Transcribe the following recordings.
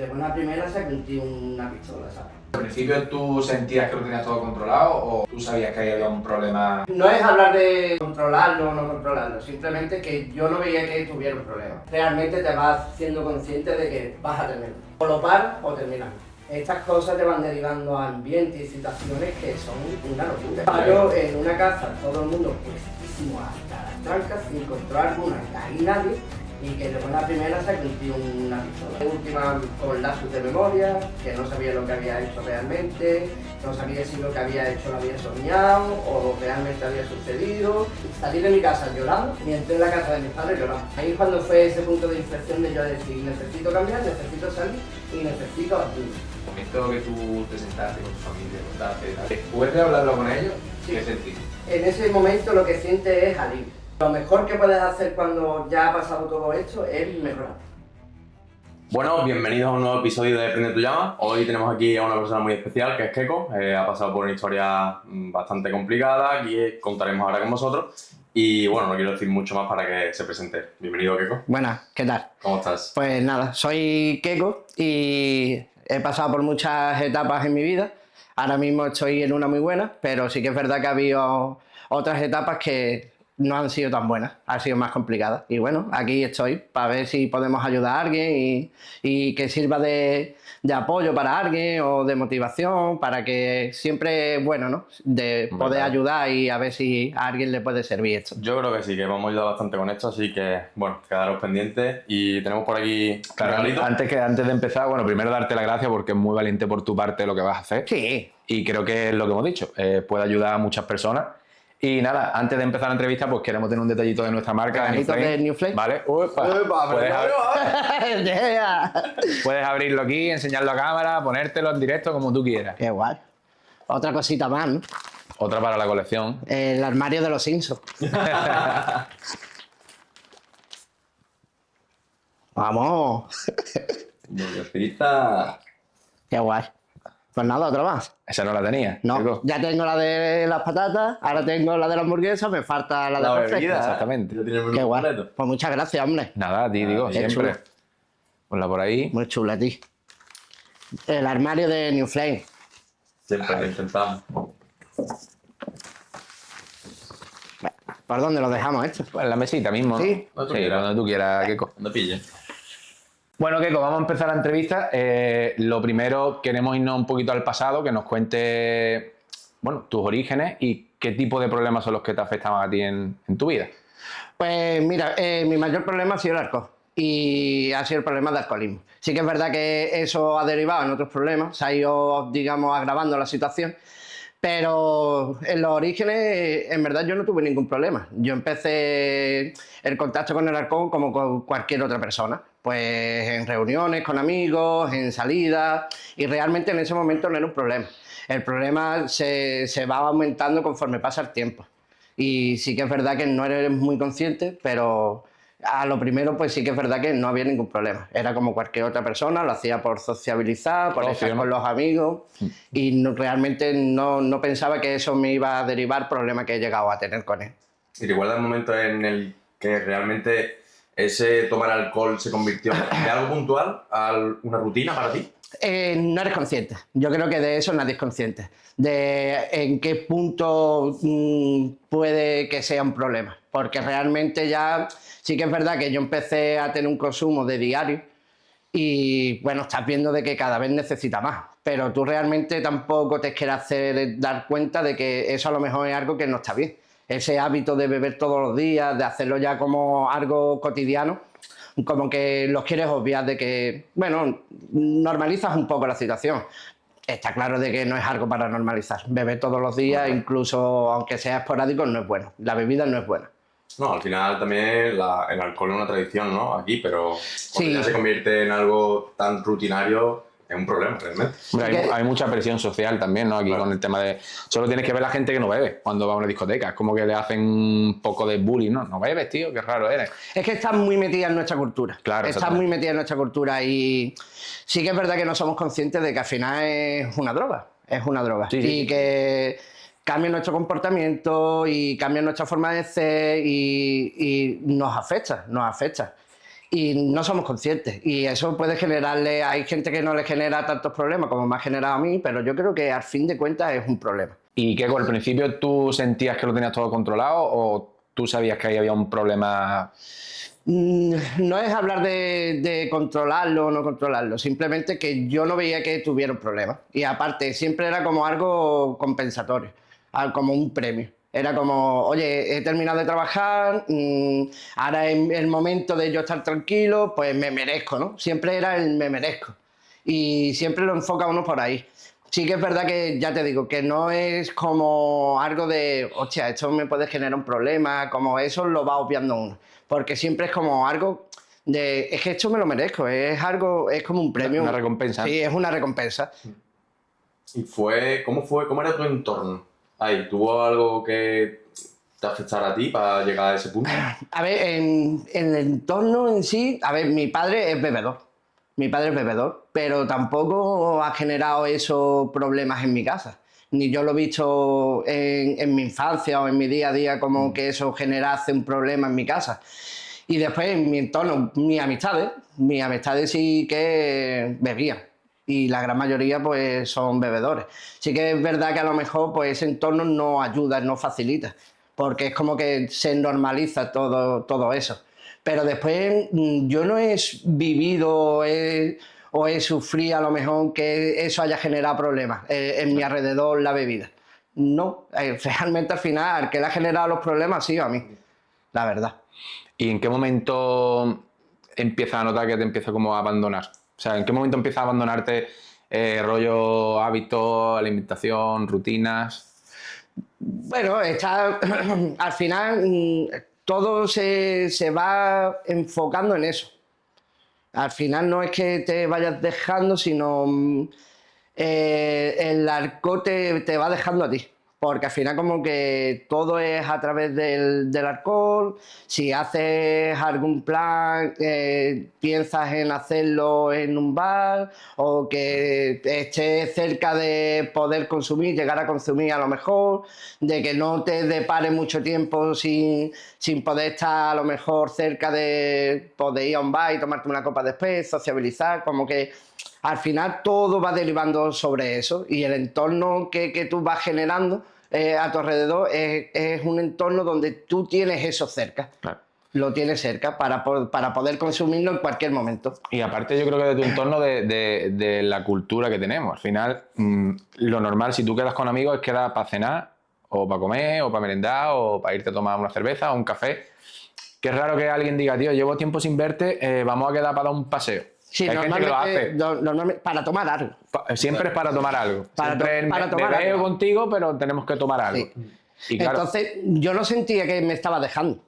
de buena primera se metió una pistola, ¿sabes? ¿Al principio tú sentías que lo tenías todo controlado o tú sabías que había un problema? No es hablar de controlarlo o no controlarlo, simplemente que yo no veía que tuviera un problema. Realmente te vas siendo consciente de que vas a tenerlo. O lo paras o terminas. Estas cosas te van derivando a ambientes y situaciones que son una locura. Paro en una casa, todo el mundo puestísimo hasta las trancas, sin controlar alguna, ahí nadie, y que de buena primera se metió una pistola. La última con lapsus de memoria, que no sabía lo que había hecho realmente, no sabía si lo que había hecho lo había soñado o realmente había sucedido. Salí de mi casa llorando y entré en la casa de mis padres llorando. Ahí es cuando fue ese punto de inflexión de yo decir, necesito cambiar, necesito salir y necesito ayuda. Momento que tú te sentaste con tu familia, contaste, después de hablarlo con ellos, ¿qué sentiste? En ese momento lo que sientes es alivio. Lo mejor que puedes hacer cuando ya ha pasado todo esto es mejorar. Bueno, bienvenidos a un nuevo episodio de Prende tu Llama. Hoy tenemos aquí a una persona muy especial que es Keiko. Ha pasado por una historia bastante complicada y contaremos ahora con vosotros. Y bueno, no quiero decir mucho más para que se presente. Bienvenido, Keiko. Buenas, ¿qué tal? ¿Cómo estás? Pues nada, soy Keiko y he pasado por muchas etapas en mi vida. Ahora mismo estoy en una muy buena, pero sí que es verdad que ha habido otras etapas que no han sido tan buenas, han sido más complicadas. Y bueno, aquí estoy para ver si podemos ayudar a alguien y que sirva de apoyo para alguien o de motivación, para que siempre es bueno, ¿no? De poder ayudar y a ver si a alguien le puede servir esto. Yo creo que sí, que vamos a ayudar bastante con esto, así que bueno, quedaros pendientes. Y tenemos por aquí regalito. Antes de empezar, bueno, primero darte las gracias porque es muy valiente por tu parte lo que vas a hacer. Sí. Y creo que es lo que hemos dicho, puede ayudar a muchas personas. Y nada, antes de empezar la entrevista, pues queremos tener un detallito de nuestra marca. De New Flame. Vale. Puedes abrirlo aquí, enseñarlo a cámara, ponértelo en directo como tú quieras. Qué guay. Otra cosita más, ¿no? Otra para la colección. El armario de los Simpsons. Vamos. Burguesista. Qué guay. Pues nada, otra más. Esa no la tenía. No, Keiko. ya tengo la de las patatas, ahora tengo la de la hamburguesa, me falta la de La la bebida. fresca. Exactamente. Ya tiene el menú Qué guay. completo. Pues muchas gracias, hombre. Nada, a ti digo, qué siempre. chulo. Ponla por ahí. Muy chula, a ti. El armario de New Flame. Siempre lo intentamos. ¿Por dónde lo dejamos esto? Pues en la mesita mismo, ¿no? Sí. Donde tú quieras, Keiko. No pille. Bueno, Keiko, vamos a empezar la entrevista. Lo primero, queremos irnos un poquito al pasado, que nos cuente, bueno, tus orígenes y qué tipo de problemas son los que te afectaban a ti en tu vida. Pues mira, mi mayor problema ha sido el alcohol y ha sido el problema de alcoholismo. Sí que es verdad que eso ha derivado en otros problemas, se ha ido, digamos, agravando la situación, pero en los orígenes, en verdad, yo no tuve ningún problema. Yo empecé el contacto con el alcohol como con cualquier otra persona, pues en reuniones con amigos, en salidas, y realmente en ese momento no era un problema. El problema se va aumentando conforme pasa el tiempo. Y sí que es verdad que no eres muy consciente, pero a lo primero pues sí que es verdad que no había ningún problema. Era como cualquier otra persona, lo hacía por sociabilizar, por estar con los amigos y realmente no pensaba que eso me iba a derivar problemas que he llegado a tener con él. ¿Y recuerdas el momento en el que realmente ese tomar alcohol se convirtió de algo puntual a una rutina para ti? No eres consciente. Yo creo que de eso nadie es consciente. De en qué punto puede que sea un problema. Porque realmente ya sí que es verdad que yo empecé a tener un consumo de diario y bueno, estás viendo de que cada vez necesita más. Pero tú realmente tampoco te quieres dar cuenta de que eso a lo mejor es algo que no está bien. Ese hábito de beber todos los días, de hacerlo ya como algo cotidiano, como que los quieres obviar de que, bueno, normalizas un poco la situación. Está claro de que no es algo para normalizar. Beber todos los días, incluso aunque sea esporádico, no es bueno. La bebida no es buena. No, al final también el alcohol es una tradición, ¿no? Aquí, pero cuando ya se convierte en algo tan rutinario, es un problema realmente. Hombre, hay mucha presión social también, ¿no? Aquí con el tema de... Solo tienes que ver la gente que no bebe cuando va a una discoteca. Es como que le hacen un poco de bullying, ¿no? No bebes, tío, qué raro eres. Es que estás muy metida en nuestra cultura. Claro, estás muy metida en nuestra cultura y sí que es verdad que no somos conscientes de que al final es una droga. Es una droga. Sí, y que cambia nuestro comportamiento y cambia nuestra forma de ser y nos afecta, nos afecta. y no somos conscientes. Y eso puede generarle, hay gente que no le genera tantos problemas como me ha generado a mí, pero yo creo que al fin de cuentas es un problema. ¿Y qué, al principio tú sentías que lo tenías todo controlado o tú sabías que ahí había un problema? No es hablar de controlarlo o no controlarlo, simplemente que yo no veía que tuviera un problema. Y aparte, siempre era como algo compensatorio, como un premio. Era como, oye, he terminado de trabajar, ahora es el momento de yo estar tranquilo, pues me merezco, ¿no? Siempre era el me merezco. Y siempre lo enfoca uno por ahí. Sí que es verdad que, ya te digo, que no es como algo de, hostia, esto me puede generar un problema, como eso lo va obviando uno. Porque siempre es como algo de, es que esto me lo merezco, es algo, es como un premio. Una recompensa. Sí, es una recompensa. ¿Y cómo era tu entorno? Ahí, ¿tuvo algo que te afectara a ti para llegar a ese punto? A ver, en el entorno en sí, a ver, mi padre es bebedor. Mi padre es bebedor, pero tampoco ha generado esos problemas en mi casa. Ni yo lo he visto en mi infancia o en mi día a día como que eso generase un problema en mi casa. Y después en mi entorno, mis amistades sí que bebían. Y la gran mayoría pues son bebedores. Sí que es verdad que a lo mejor pues ese entorno no ayuda, no facilita, porque es como que se normaliza todo eso. Pero después yo no he vivido o he sufrido a lo mejor que eso haya generado problemas en mi alrededor la bebida. No, realmente al final el que le ha generado los problemas ha sido a mí, la verdad. ¿Y en qué momento empiezas a notar que te empieza como a abandonar? O sea, ¿en qué momento empiezas a abandonarte rollo hábitos, alimentación, rutinas? Bueno, al final todo se va enfocando en eso. Al final no es que te vayas dejando, sino el alcohol te va dejando a ti. Porque al final como que todo es a través del alcohol. Si haces algún plan, piensas en hacerlo en un bar o que estés cerca de poder consumir, llegar a consumir a lo mejor, de que no te depare mucho tiempo sin poder estar a lo mejor cerca de poder ir a un bar y tomarte una copa después, sociabilizar, como que al final todo va derivando sobre eso y el entorno que tú vas generando a tu alrededor es un entorno donde tú tienes eso cerca. Claro. Lo tienes cerca para poder consumirlo en cualquier momento. Y aparte yo creo que de tu entorno de la cultura que tenemos. Al final, lo normal, si tú quedas con amigos, es quedar para cenar, o para comer, o para merendar, o para irte a tomar una cerveza o un café. Que es raro que alguien diga, tío, llevo tiempo sin verte, vamos a quedar para dar un paseo. Sí, hay gente que lo hace. Normalmente para tomar algo. Siempre es para tomar algo. Para tomar me veo algo. contigo, pero tenemos que tomar algo. Sí. Y claro, Entonces, yo no sentía que me estaba dejando.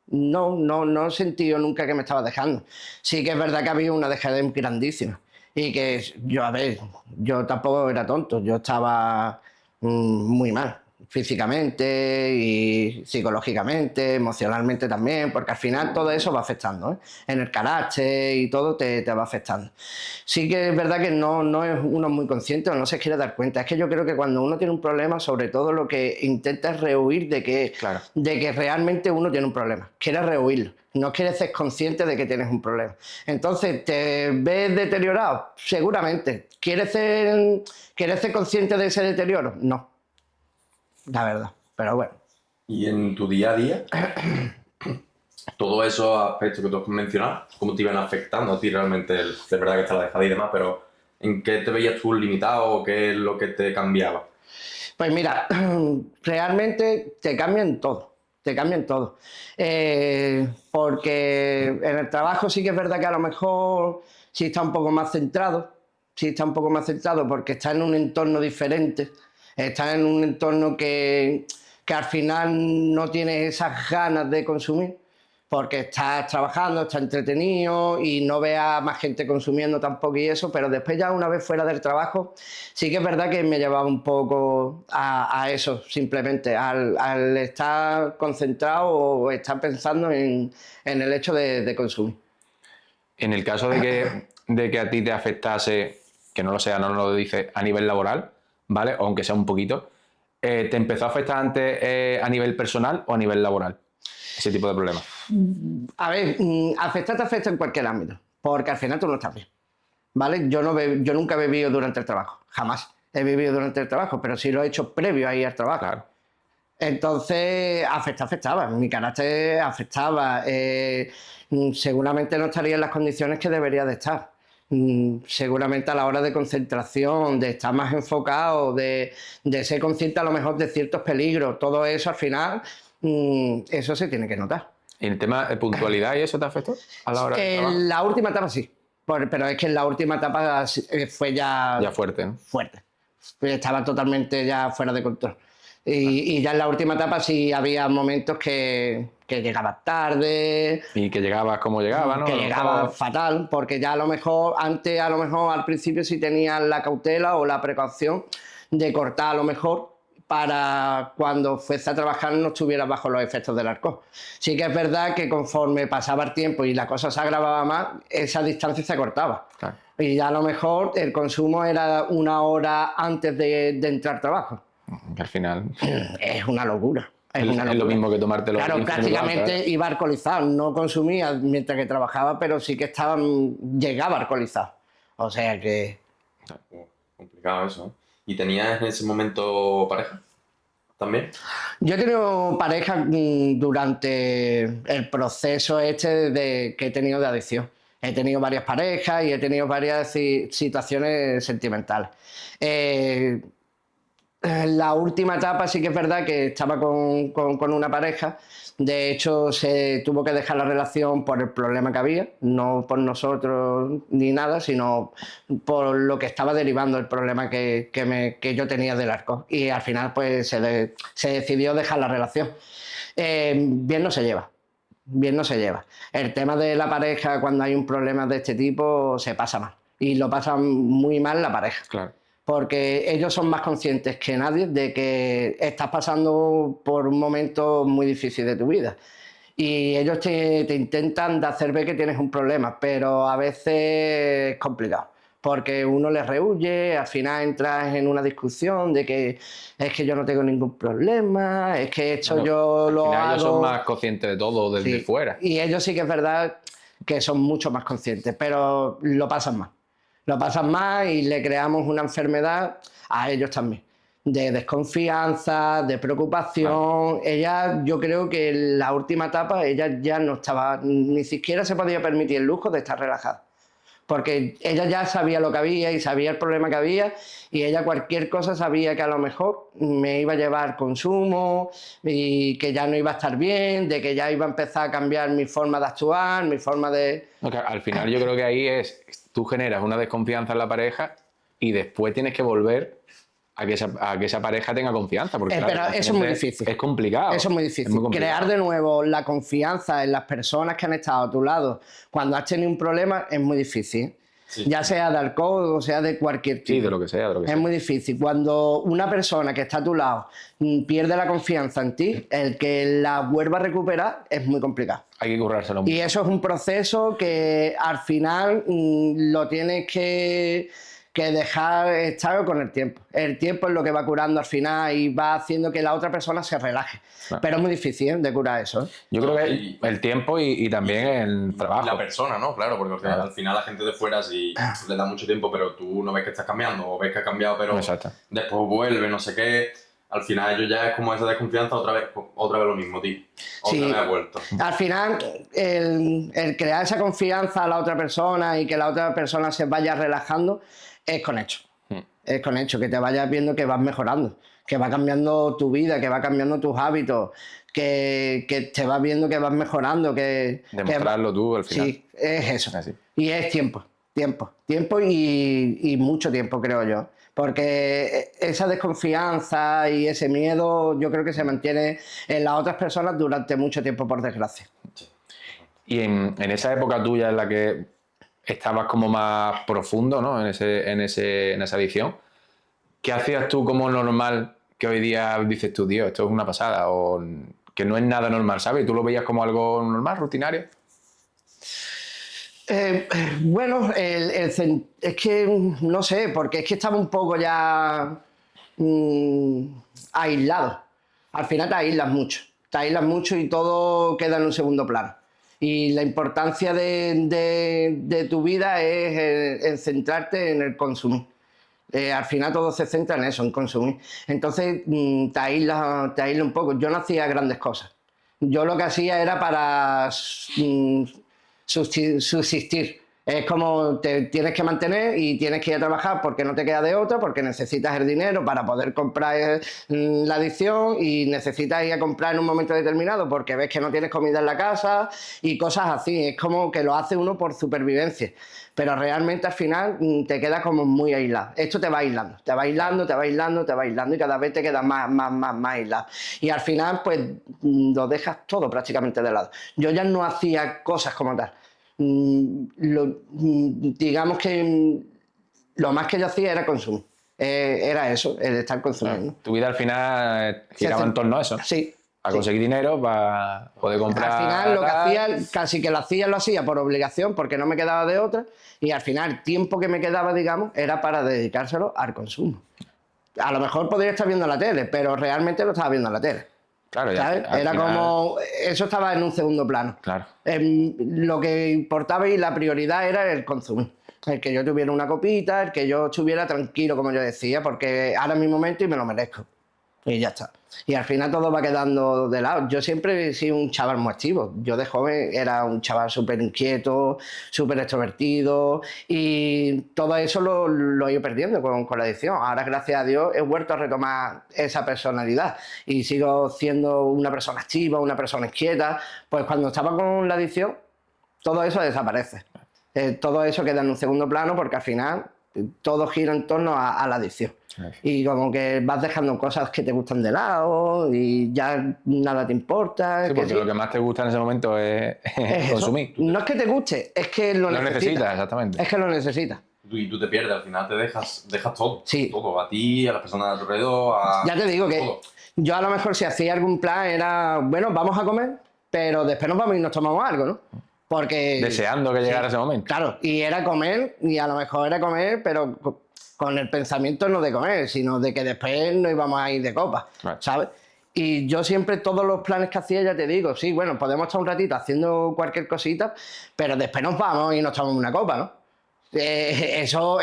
No he sentido nunca que me estaba dejando. Sí que es verdad que había una dejadez grandísima. Y que yo tampoco era tonto. Yo estaba muy mal, físicamente y psicológicamente, emocionalmente también, porque al final todo eso va afectando, ¿eh? En el carácter y todo te va afectando. Sí que es verdad que no es uno muy consciente o no se quiere dar cuenta. Es que yo creo que cuando uno tiene un problema, sobre todo lo que intenta es rehuir Claro. de que realmente uno tiene un problema. Quiere rehuirlo. No quieres ser consciente de que tienes un problema. Entonces, ¿te ves deteriorado? Seguramente. ¿Quieres ser consciente de ese deterioro? No. La verdad. Pero bueno. Y en tu día a día, todos esos aspectos que tú has mencionado, ¿cómo te iban afectando a ti realmente? Es verdad que está la dejada y demás, pero ¿en qué te veías tú limitado o qué es lo que te cambiaba? Pues mira, realmente te cambian todo. Te cambian todo. Porque en el trabajo sí que es verdad que a lo mejor sí está un poco más centrado. Sí está un poco más centrado porque está en un entorno diferente. Está en un entorno que al final no tienes esas ganas de consumir. Porque estás trabajando, estás entretenido y no ves a más gente consumiendo tampoco y eso, pero después ya una vez fuera del trabajo, sí que es verdad que me llevaba un poco a eso, simplemente, al estar concentrado o estar pensando en el hecho de consumir. en el caso de que a ti te afectase, que no lo sea, no lo dices, a nivel laboral, ¿vale? O aunque sea un poquito, ¿te empezó a afectar antes a nivel personal o a nivel laboral? ese tipo de problemas? A ver, afecta te afecta en cualquier ámbito, porque al final tú no estás bien, ¿vale? Yo nunca he bebido durante el trabajo, jamás he bebido durante el trabajo, pero sí lo he hecho previo a ir al trabajo. Claro. Entonces, afectaba, mi carácter afectaba, seguramente no estaría en las condiciones que debería de estar. Seguramente a la hora de concentración, de estar más enfocado, de ser consciente a lo mejor de ciertos peligros, todo eso al final, eso se tiene que notar. ¿Y el tema de puntualidad y eso te afectó a la hora del trabajo? En la última etapa sí, pero es que en la última etapa fue Ya fuerte, ¿no? fuerte. Estaba totalmente ya fuera de control. Y ya en la última etapa sí había momentos que llegaba tarde. Y que llegabas como llegabas, ¿no? Que llegaba fatal, porque ya a lo mejor, antes a lo mejor al principio sí tenías la cautela o la precaución de cortar a lo mejor para cuando fuese a trabajar no estuvieras bajo los efectos del alcohol. Sí que es verdad que conforme pasaba el tiempo y la cosa se agravaba más, esa distancia se cortaba. Claro. Y ya a lo mejor el consumo era 1 hora antes de entrar al trabajo. Que al final Es una locura. es lo mismo que tomártelo. Claro, 15 minutos prácticamente antes. iba alcoholizado. No consumía mientras que trabajaba, pero sí que llegaba alcoholizado. O sea que... Complicado eso, ¿eh? ¿Y tenías en ese momento pareja también? Yo he tenido pareja durante el proceso que he tenido de adicción. He tenido varias parejas y he tenido varias situaciones sentimentales. La última etapa sí que es verdad que estaba con una pareja. De hecho, se tuvo que dejar la relación por el problema que había, no por nosotros ni nada, sino por lo que estaba derivando el problema que yo tenía del alcohol. Y al final pues se decidió dejar la relación. Bien no se lleva. Bien no se lleva. El tema de la pareja, cuando hay un problema de este tipo, se pasa mal. Y lo pasa muy mal la pareja. Claro. Porque ellos son más conscientes que nadie de que estás pasando por un momento muy difícil de tu vida. Y ellos te intentan de hacer ver que tienes un problema, pero a veces es complicado. Porque uno les rehuye, al final entras en una discusión de que es que yo no tengo ningún problema, es que esto Bueno, yo al lo final hago... ellos son más conscientes de todo desde Sí. fuera. Y ellos sí que es verdad que son mucho más conscientes, pero lo pasan mal. Lo pasan mal y le creamos una enfermedad a ellos también, de desconfianza, de preocupación. Ella, yo creo que en la última etapa, ella ya no estaba, ni siquiera se podía permitir el lujo de estar relajada. Porque ella ya sabía lo que había y sabía el problema que había, y ella cualquier cosa sabía que a lo mejor me iba a llevar consumo y que ya no iba a estar bien, de que ya iba a empezar a cambiar mi forma de actuar, mi forma de... No, que al final yo creo que ahí tú generas una desconfianza en la pareja y después tienes que volver a que esa pareja tenga confianza. Porque claro, pero eso es muy difícil. Es complicado. Eso es muy difícil. muy complicado. Crear de nuevo la confianza en las personas que han estado a tu lado cuando has tenido un problema es muy difícil. Sí. Ya sea de alcohol o sea de cualquier tipo. Sí, de lo que sea, de lo que Es sea. muy difícil. Cuando una persona que está a tu lado pierde la confianza en ti, el que la vuelva a recuperar es muy complicado. Hay que currárselo Y mucho. eso es un proceso que al final lo tienes que dejar estar con el tiempo. El tiempo es lo que va curando al final y va haciendo que la otra persona se relaje. Claro. Pero es muy difícil, ¿eh?, de curar eso, ¿eh? Yo creo que Y- el tiempo y también el trabajo. La persona, ¿no? Claro, porque o sea, al final la gente de fuera sí le da mucho tiempo, pero tú no ves que estás cambiando, o ves que has cambiado, pero Exacto. después vuelve, no sé qué. Al final ellos ya es como esa desconfianza, otra vez lo mismo, tío. Otra Sí. vez ha vuelto. Al final, el crear esa confianza a la otra persona y que la otra persona se vaya relajando es con hecho. Es con hecho, que te vayas viendo que vas mejorando, que va cambiando tu vida, que va cambiando tus hábitos, que te vas viendo que vas mejorando, Demostrarlo tú al final. Sí, es eso. Así. Y es tiempo y mucho tiempo, creo yo. Porque esa desconfianza y ese miedo yo creo que se mantiene en las otras personas durante mucho tiempo, por desgracia. Y en esa época tuya en la que estabas como más profundo, ¿no? en esa adicción, ¿qué hacías tú como normal que hoy día dices tú, tío, esto es una pasada? O que no es nada normal, ¿sabes? ¿Tú lo veías como algo normal, rutinario? Bueno, es que no sé, porque es que estaba un poco ya aislado. Al final te aíslas mucho. te aíslas mucho y todo queda en un segundo plano. Y la importancia de tu vida es en centrarte en el consumir. Al final todo se centra en eso, en consumir. Entonces te aíslas un poco. Yo no hacía grandes cosas. Yo lo que hacía era para subsistir. Es como te tienes que mantener y tienes que ir a trabajar porque no te queda de otra, porque necesitas el dinero para poder comprar la adicción y necesitas ir a comprar en un momento determinado porque ves que no tienes comida en la casa y cosas así. Es como que lo hace uno por supervivencia. Pero realmente al final te quedas como muy aislado. Esto te va aislando, te va aislando, te va aislando, te va aislando y cada vez te quedas más aislado. Y al final pues lo dejas todo prácticamente de lado. Yo ya no hacía cosas como tal. Digamos que lo más que yo hacía era consumir. Era eso, el estar consumiendo. Tu vida al final giraba en torno a eso. Sí. A conseguir dinero para poder comprar. Al final lo que hacía, casi que lo hacía por obligación, porque no me quedaba de otra, y al final el tiempo que me quedaba, digamos, era para dedicárselo al consumo. A lo mejor podría estar viendo la tele, pero realmente no estaba viendo la tele. Claro, ya. ¿Sabes? Era final... como... Eso estaba en un segundo plano. Claro. Lo que importaba y la prioridad era el consumir. El que yo tuviera una copita, el que yo estuviera tranquilo, como yo decía, porque ahora es mi momento y me lo merezco. Y ya está. Y al final todo va quedando de lado. Yo siempre he sido un chaval muy activo. Yo de joven era un chaval súper inquieto, súper extrovertido y todo eso lo he ido perdiendo con la adicción. Ahora, gracias a Dios, he vuelto a retomar esa personalidad y sigo siendo una persona activa, una persona inquieta. Pues cuando estaba con la adicción, todo eso desaparece. Todo eso queda en un segundo plano porque al final todo gira en torno a la adicción. Y como que vas dejando cosas que te gustan de lado y ya nada te importa. Sí, porque lo que más te gusta en ese momento es consumir. Eso. No es que te guste, es que lo necesitas. Exactamente. Es que lo necesitas. Y tú te pierdes, al final te dejas todo. Sí. Todo, a ti, a las personas de tu alrededor, Ya te digo que todo. Yo a lo mejor si hacía algún plan era, bueno, vamos a comer, pero después nos vamos y nos tomamos algo, ¿no? Porque... Deseando que llegara ese momento. Claro, y era comer, y a lo mejor era comer, pero con el pensamiento no de comer, sino de que después no íbamos a ir de copa, Right. ¿sabes? Y yo siempre, todos los planes que hacía, ya te digo, sí, bueno, podemos estar un ratito haciendo cualquier cosita, pero después nos vamos y nos tomamos una copa, ¿no? Eso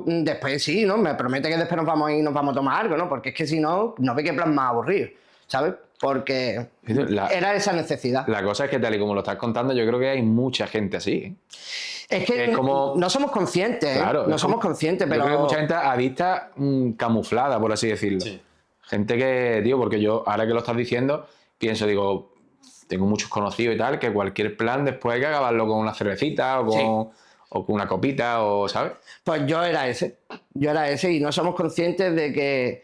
después sí, ¿no? Me promete que después nos vamos a ir y nos vamos a tomar algo, ¿no? Porque es que si no, no ve qué plan más aburrido, ¿sabes? Porque era esa necesidad. La cosa es que tal y como lo estás contando, yo creo que hay mucha gente así, ¿eh? Es que es como... no somos conscientes, claro, no somos conscientes, pero... Yo creo que hay mucha gente adicta camuflada, por así decirlo. Sí. Gente que, tío, porque yo, ahora que lo estás diciendo, pienso, digo, tengo muchos conocidos y tal, que cualquier plan después hay que acabarlo con una cervecita o con una copita, o ¿sabes? Pues yo era ese y no somos conscientes de que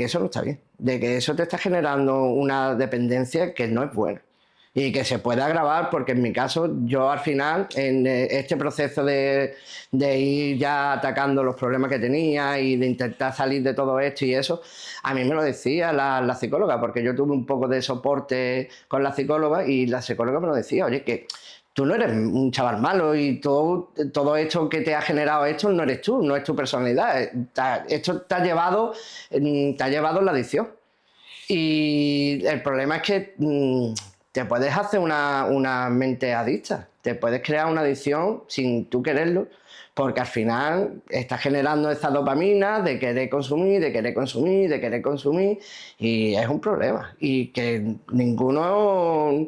eso no está bien, de que eso te está generando una dependencia que no es buena y que se puede agravar, porque en mi caso yo al final en este proceso de ir ya atacando los problemas que tenía y de intentar salir de todo esto y eso, a mí me lo decía la psicóloga, porque yo tuve un poco de soporte con la psicóloga y la psicóloga me lo decía, oye, que tú no eres un chaval malo y todo esto que te ha generado esto no eres tú, no es tu personalidad. Esto te ha llevado la adicción. Y el problema es que te puedes hacer una mente adicta, te puedes crear una adicción sin tú quererlo, porque al final estás generando esa dopamina de querer consumir, de querer consumir, de querer consumir, y es un problema. Y que ninguno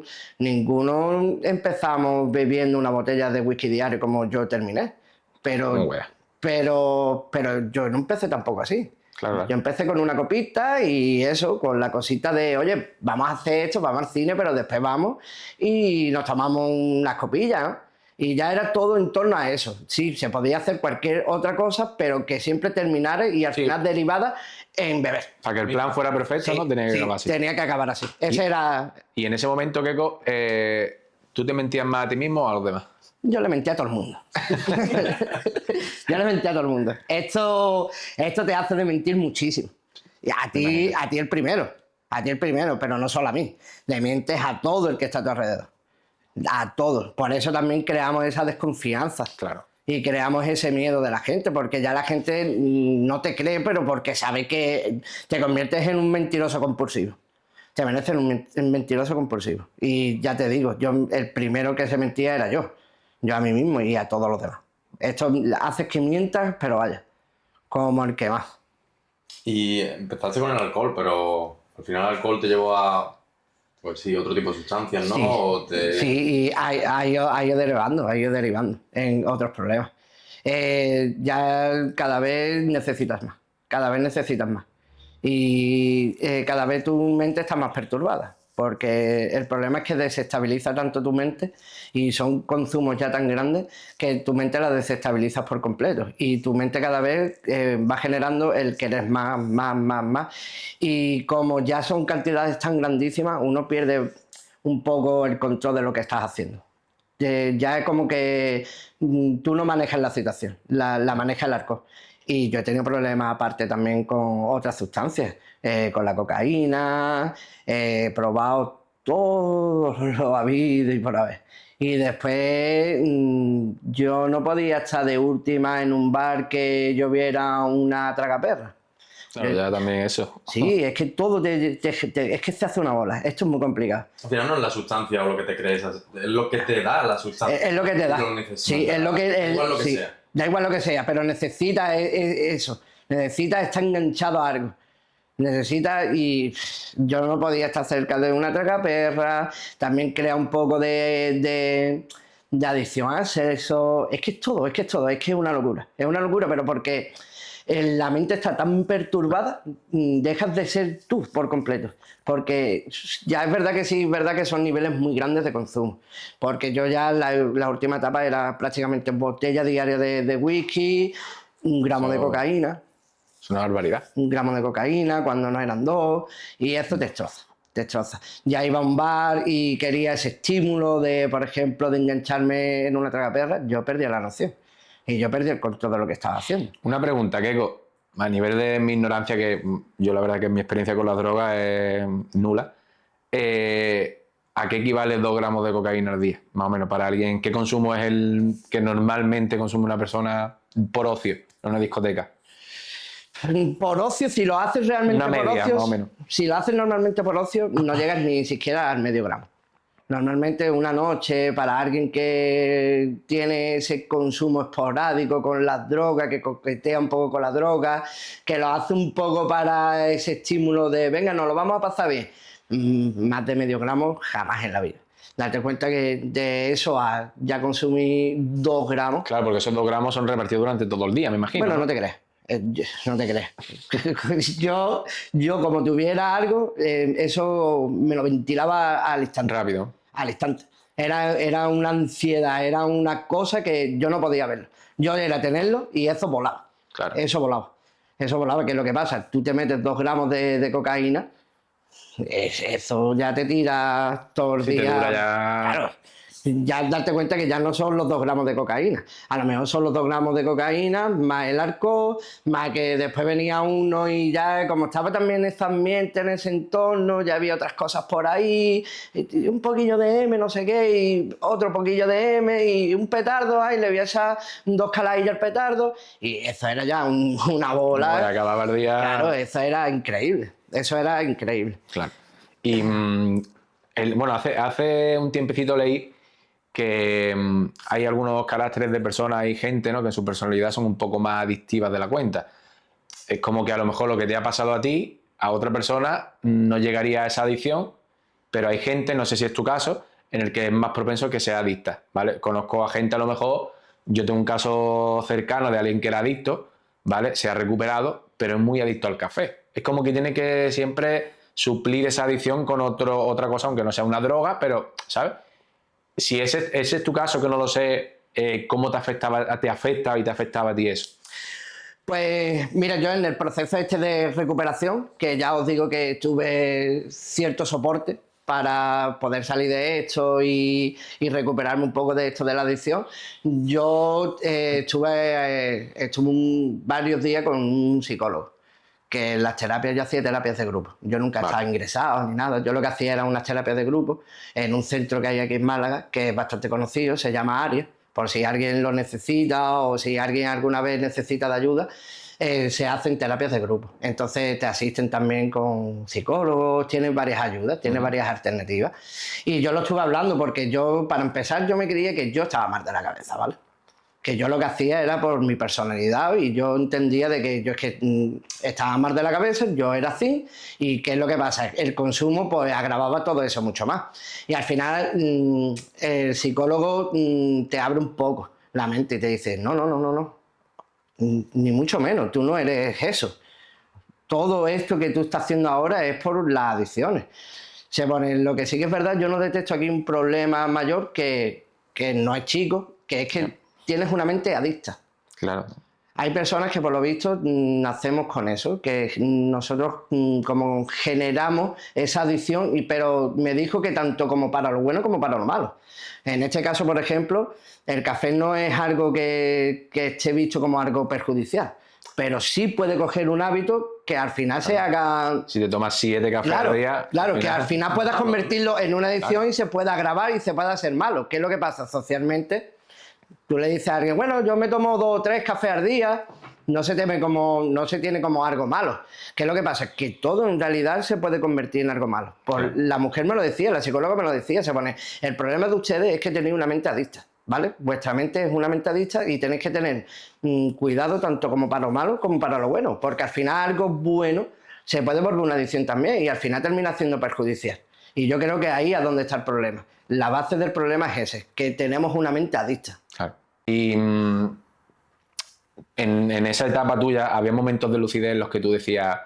empezamos bebiendo una botella de whisky diario como yo terminé. Pero yo no empecé tampoco así. Claro. Yo empecé con una copita y eso, con la cosita de, oye, vamos a hacer esto, vamos al cine, pero después vamos y nos tomamos unas copillas, ¿no? Y ya era todo en torno a eso. Sí, se podía hacer cualquier otra cosa, pero que siempre terminara y al final derivada en beber. Para que el plan fuera perfecto, ¿no? Tenía que acabar así. Tenía que acabar así. Ese era... Y en ese momento, Keiko, ¿tú te mentías más a ti mismo o a los demás? Yo le mentía a todo el mundo. Yo le mentía a todo el mundo. Esto te hace de mentir muchísimo. Y a ti el primero. A ti el primero, pero no solo a mí. Le mientes a todo el que está a tu alrededor. A todos. Por eso también creamos esa desconfianza. Claro. Y creamos ese miedo de la gente, porque ya la gente no te cree, pero porque sabe que te conviertes en un mentiroso compulsivo. te merecen un mentiroso compulsivo. Y ya te digo, el primero que se mentía era yo a mí mismo y a todos los demás. Esto haces que mientas, pero vaya, como el que más. Y empezaste con el alcohol, pero al final el alcohol te llevó a, pues sí, otro tipo de sustancias, ¿no? Sí, sí, y ha ido derivando en otros problemas. Ya cada vez necesitas más. Y cada vez tu mente está más perturbada, porque el problema es que desestabiliza tanto tu mente y son consumos ya tan grandes que tu mente la desestabilizas por completo y tu mente cada vez va generando el querer más. Y como ya son cantidades tan grandísimas, uno pierde un poco el control de lo que estás haciendo. Ya es como que tú no manejas la situación, la maneja el alcohol. Y yo he tenido problemas aparte también con otras sustancias, con la cocaína, he probado todo lo habido y por haber. Y después yo no podía estar de última en un bar que yo viera una tragaperra. Claro, ya también eso. Sí, es que todo es que se hace una bola. Esto es muy complicado. Al final no es la sustancia o lo que te crees, es lo que te da la sustancia. Es lo que te da. Lo necesitas. Sí, es lo que. Igual lo que sí, sea. da igual lo que sea, pero necesitas eso. Necesitas estar enganchado a algo. Necesitas, y yo no podía estar cerca de una tragaperra. También crea un poco de adicción al sexo. Es que es todo, es que es una locura. Es una locura, pero porque la mente está tan perturbada, dejas de ser tú por completo. Porque ya es verdad que sí, es verdad que son niveles muy grandes de consumo. Porque yo ya la última etapa era prácticamente botella diaria de whisky, 1 gramo de cocaína. Es una barbaridad. 1 gramo de cocaína cuando no eran 2, y eso te destroza. Ya iba a un bar y quería ese estímulo de, por ejemplo, de engancharme en una tragaperra, yo perdía la noción. Y yo perdí el control de lo que estaba haciendo. Una pregunta, Keiko. A nivel de mi ignorancia, que yo la verdad que mi experiencia con las drogas es nula, ¿a qué equivale 2 gramos de cocaína al día? Más o menos, para alguien. ¿Qué consumo es el que normalmente consume una persona por ocio en una discoteca? Por ocio, si lo haces realmente Una media, por ocio, más o menos. si lo haces normalmente por ocio, no llegas ni siquiera al medio gramo. Normalmente una noche para alguien que tiene ese consumo esporádico con las drogas, que coquetea un poco con las drogas, que lo hace un poco para ese estímulo de venga, nos lo vamos a pasar bien. Más de medio gramo jamás en la vida. Date cuenta que de eso a ya consumir 2 gramos. Claro, porque esos 2 gramos son repartidos durante todo el día, me imagino. Bueno, no te crees. No te crees. Yo como tuviera algo, eso me lo ventilaba al instante. Rápido. Al instante. Era una ansiedad, era una cosa que yo no podía verlo. Yo era tenerlo y eso volaba. Claro. Eso volaba, que es lo que pasa. Tú te metes 2 gramos de cocaína, eso ya te tira todo el Sí, día. te dura ya... Claro. Ya darte cuenta que ya no son los 2 gramos de cocaína. A lo mejor son los 2 gramos de cocaína, más el alcohol, más que después venía uno y ya, como estaba también en ese ambiente, en ese entorno, ya había otras cosas por ahí, y un poquillo de M, no sé qué, y otro poquillo de M, y un petardo, ahí le voy a echar 2 caladillas al petardo, y eso era ya una bola. Bueno, acababa el día... Claro, eso era increíble. Claro. Y bueno, hace un tiempecito leí que hay algunos caracteres de personas y gente, ¿no?, que en su personalidad son un poco más adictivas de la cuenta. Es como que a lo mejor lo que te ha pasado a ti, a otra persona no llegaría a esa adicción, pero hay gente, no sé si es tu caso, en el que es más propenso que sea adicta, ¿vale? Conozco a gente, a lo mejor, yo tengo un caso cercano de alguien que era adicto, ¿vale? Se ha recuperado, pero es muy adicto al café. Es como que tiene que siempre suplir esa adicción con otra cosa, aunque no sea una droga, pero, ¿sabes? Si ese es tu caso, que no lo sé, ¿cómo te afecta y te afectaba a ti eso? Pues mira, yo en el proceso de recuperación, que ya os digo que tuve cierto soporte para poder salir de esto y recuperarme un poco de esto de la adicción, yo estuve varios días con un psicólogo. Que en las terapias, yo hacía terapias de grupo. Yo nunca estaba ingresado ni nada. Yo lo que hacía era unas terapias de grupo en un centro que hay aquí en Málaga, que es bastante conocido, se llama ARIA, por si alguien lo necesita o si alguien alguna vez necesita de ayuda. Se hacen terapias de grupo. Entonces te asisten también con psicólogos, tienes varias ayudas, tienes varias alternativas. Y yo lo estuve hablando porque yo, para empezar, yo me creía que yo estaba mal de la cabeza, ¿vale? Que yo lo que hacía era por mi personalidad y yo entendía de que yo es que estaba mal de la cabeza, yo era así y ¿qué es lo que pasa? El consumo pues agravaba todo eso mucho más. Y al final el psicólogo te abre un poco la mente y te dice, no. Ni mucho menos, tú no eres eso. Todo esto que tú estás haciendo ahora es por las adicciones. Se pone, lo que sí que es verdad, yo no detecto aquí un problema mayor que no es chico, que es que tienes una mente adicta. Claro. Hay personas que por lo visto nacemos con eso, que nosotros como generamos esa adicción, pero me dijo que tanto como para lo bueno como para lo malo. En este caso, por ejemplo, el café no es algo que esté visto como algo perjudicial, pero sí puede coger un hábito que al final se haga... Si te tomas 7 cafés al día... Claro, que al final puedas convertirlo en una adicción y se pueda agravar y se pueda hacer malo. ¿Qué es lo que pasa socialmente? Tú le dices a alguien, bueno, yo me tomo 2 o 3 cafés al día, no se tiene como algo malo. ¿Qué es lo que pasa? Que todo en realidad se puede convertir en algo malo. La mujer me lo decía, la psicóloga me lo decía, se pone, el problema de ustedes es que tenéis una mente adicta, ¿vale? Vuestra mente es una mente adicta y tenéis que tener cuidado tanto como para lo malo como para lo bueno, porque al final algo bueno se puede volver una adicción también y al final termina siendo perjudicial. Y yo creo que ahí es donde está el problema. La base del problema es ese, que tenemos una mente adicta. Claro. Y en esa etapa tuya había momentos de lucidez en los que tú decías,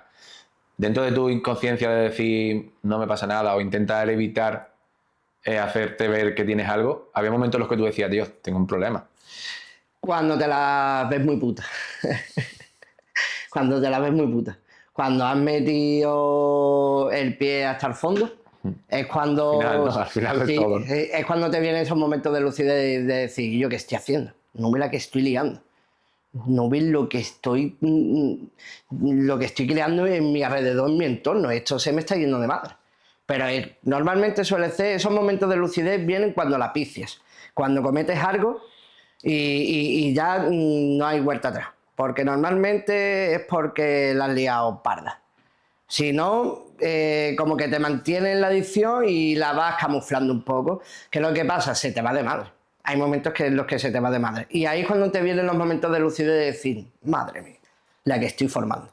dentro de tu inconsciencia de decir no me pasa nada o intentar evitar hacerte ver que tienes algo, había momentos en los que tú decías, Dios, tengo un problema. Cuando te la ves muy puta. Cuando te la ves muy puta. Cuando has metido el pie hasta el fondo, es cuando... Al final de todo. Es cuando te vienen esos momentos de lucidez de decir, ¿yo qué estoy haciendo? No ve la que estoy liando. No ves lo que estoy creando en mi alrededor, en mi entorno. Esto se me está yendo de madre. Pero normalmente suele ser, esos momentos de lucidez vienen cuando la picias. Cuando cometes algo y ya no hay vuelta atrás. Porque normalmente es porque la has liado parda. Si no, como que te mantiene en la adicción y la vas camuflando un poco. ¿Qué es lo que pasa? Se te va de madre. Hay momentos en los que se te va de madre. Y ahí es cuando te vienen los momentos de lucidez de decir, madre mía, la que estoy formando.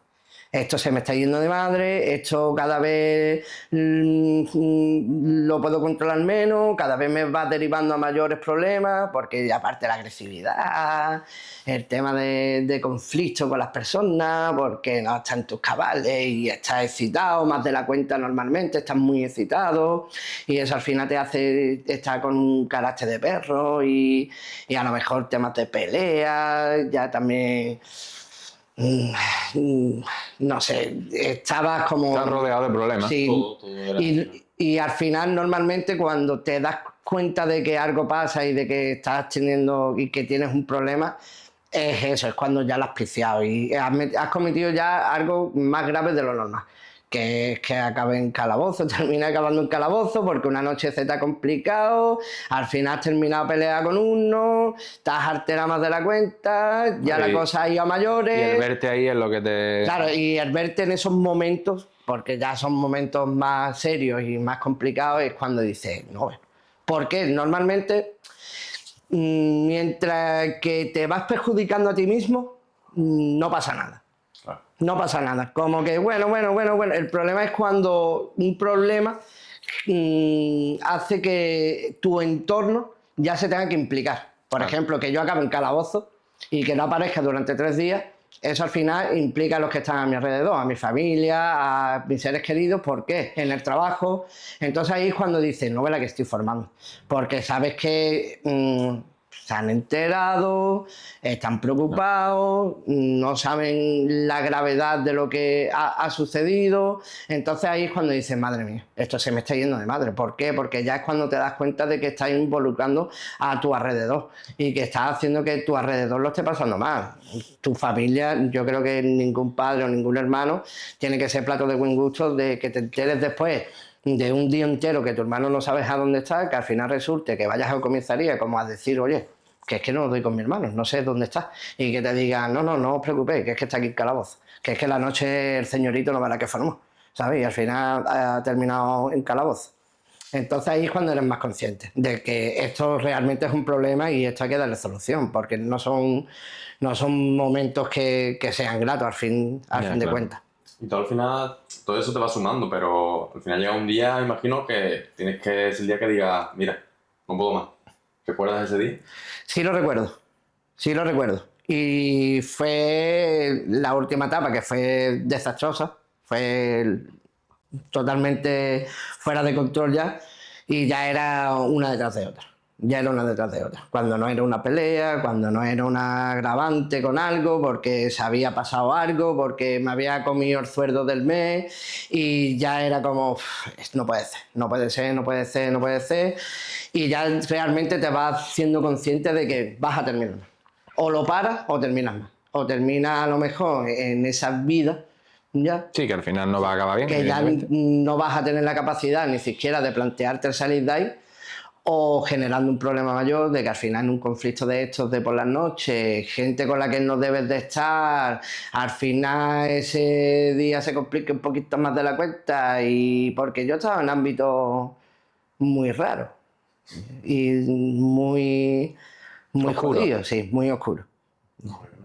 Esto se me está yendo de madre, esto cada vez lo puedo controlar menos, cada vez me va derivando a mayores problemas, porque aparte la agresividad, el tema de conflicto con las personas, porque no estás en tus cabales y estás excitado más de la cuenta normalmente, estás muy excitado y eso al final te hace estar con un carácter de perro y a lo mejor temas de pelea, ya también... no sé, estabas como... Estás rodeado de problemas. Sí. Sí, y al final normalmente cuando te das cuenta de que algo pasa y de que estás teniendo y que tienes un problema, es eso, es cuando ya lo has piciado y has cometido ya algo más grave de lo normal. Que es que acabe en calabozo, termina acabando en calabozo porque una noche se te ha complicado, al final has terminado pelear con uno, estás alterado más de la cuenta, ya la cosa ha ido a mayores. Y el verte ahí es lo que te... Claro, y el verte en esos momentos, porque ya son momentos más serios y más complicados, es cuando dices, no, porque normalmente, mientras que te vas perjudicando a ti mismo, no pasa nada. No pasa nada. Como que, bueno. El problema es cuando un problema hace que tu entorno ya se tenga que implicar. Por ejemplo, que yo acabe en calabozo y que no aparezca durante 3 días, eso al final implica a los que están a mi alrededor, a mi familia, a mis seres queridos. ¿Por qué? En el trabajo. Entonces ahí es cuando dices, no ve la que estoy formando. Porque sabes que... se han enterado, están preocupados, no saben la gravedad de lo que ha sucedido. Entonces ahí es cuando dices, madre mía, esto se me está yendo de madre. ¿Por qué? Porque ya es cuando te das cuenta de que estás involucrando a tu alrededor y que estás haciendo que tu alrededor lo esté pasando mal. Tu familia, yo creo que ningún padre o ningún hermano tiene que ser plato de buen gusto de que te enteres después de un día entero que tu hermano no sabes a dónde está, que al final resulte que vayas a comisaría como a decir, oye, que es que no lo doy con mi hermano, no sé dónde está. Y que te digan, no os preocupéis, que es que está aquí en calabozo. Que es que la noche el señorito no verá qué formó, ¿sabes? Y al final ha terminado en calabozo. Entonces ahí es cuando eres más consciente de que esto realmente es un problema y esto hay que darle solución, porque no son momentos que sean gratos al fin de cuentas. Y tú al final, todo eso te va sumando, pero al final llega un día, imagino, que tienes que, es el día que digas, mira, no puedo más. ¿Recuerdas ese día? Sí lo recuerdo. Y fue la última etapa que fue desastrosa, fue totalmente fuera de control ya, y ya era una detrás de otra. Cuando no era una pelea, cuando no era un agravante con algo, porque se había pasado algo, porque me había comido el sueldo del mes, y ya era como, no puede ser. Y ya realmente te vas siendo consciente de que vas a terminar mal. O lo paras o terminas mal. O terminas a lo mejor en esa vida, ya. Sí, que al final no va a acabar bien. Que ya no vas a tener la capacidad ni siquiera de plantearte el salir de ahí, o generando un problema mayor de que al final en un conflicto de estos de por las noches, gente con la que no debes de estar, al final ese día se complique un poquito más de la cuenta, y porque yo estaba en ámbitos muy raros y muy Oscuro. jodidos, sí, muy oscuros.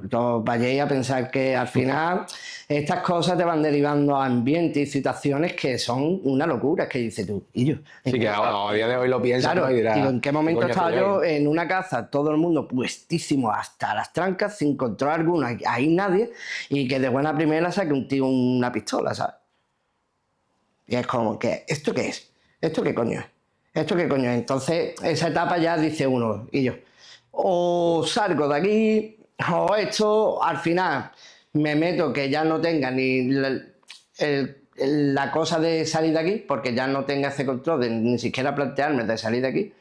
Entonces vayáis a pensar que al final estas cosas te van derivando a ambientes y situaciones que son una locura, es que dices tú, y yo. Sí, que a día de hoy lo piensas, Claro, ¿no? Y dirás, digo, ¿en qué momento coño estaba hacía yo ahí? en una casa, todo el mundo puestísimo hasta las trancas, sin control alguno, ahí nadie, y que de buena primera saque un tío una pistola, ¿sabes? Y es como, ¿esto qué es? ¿Esto qué coño es? ¿Esto qué coño es? Entonces, esa etapa ya dice uno, y yo, o salgo de aquí, o esto, al final me meto que ya no tenga ni la cosa de salir de aquí, porque ya no tenga ese control de ni siquiera plantearme de salir de aquí,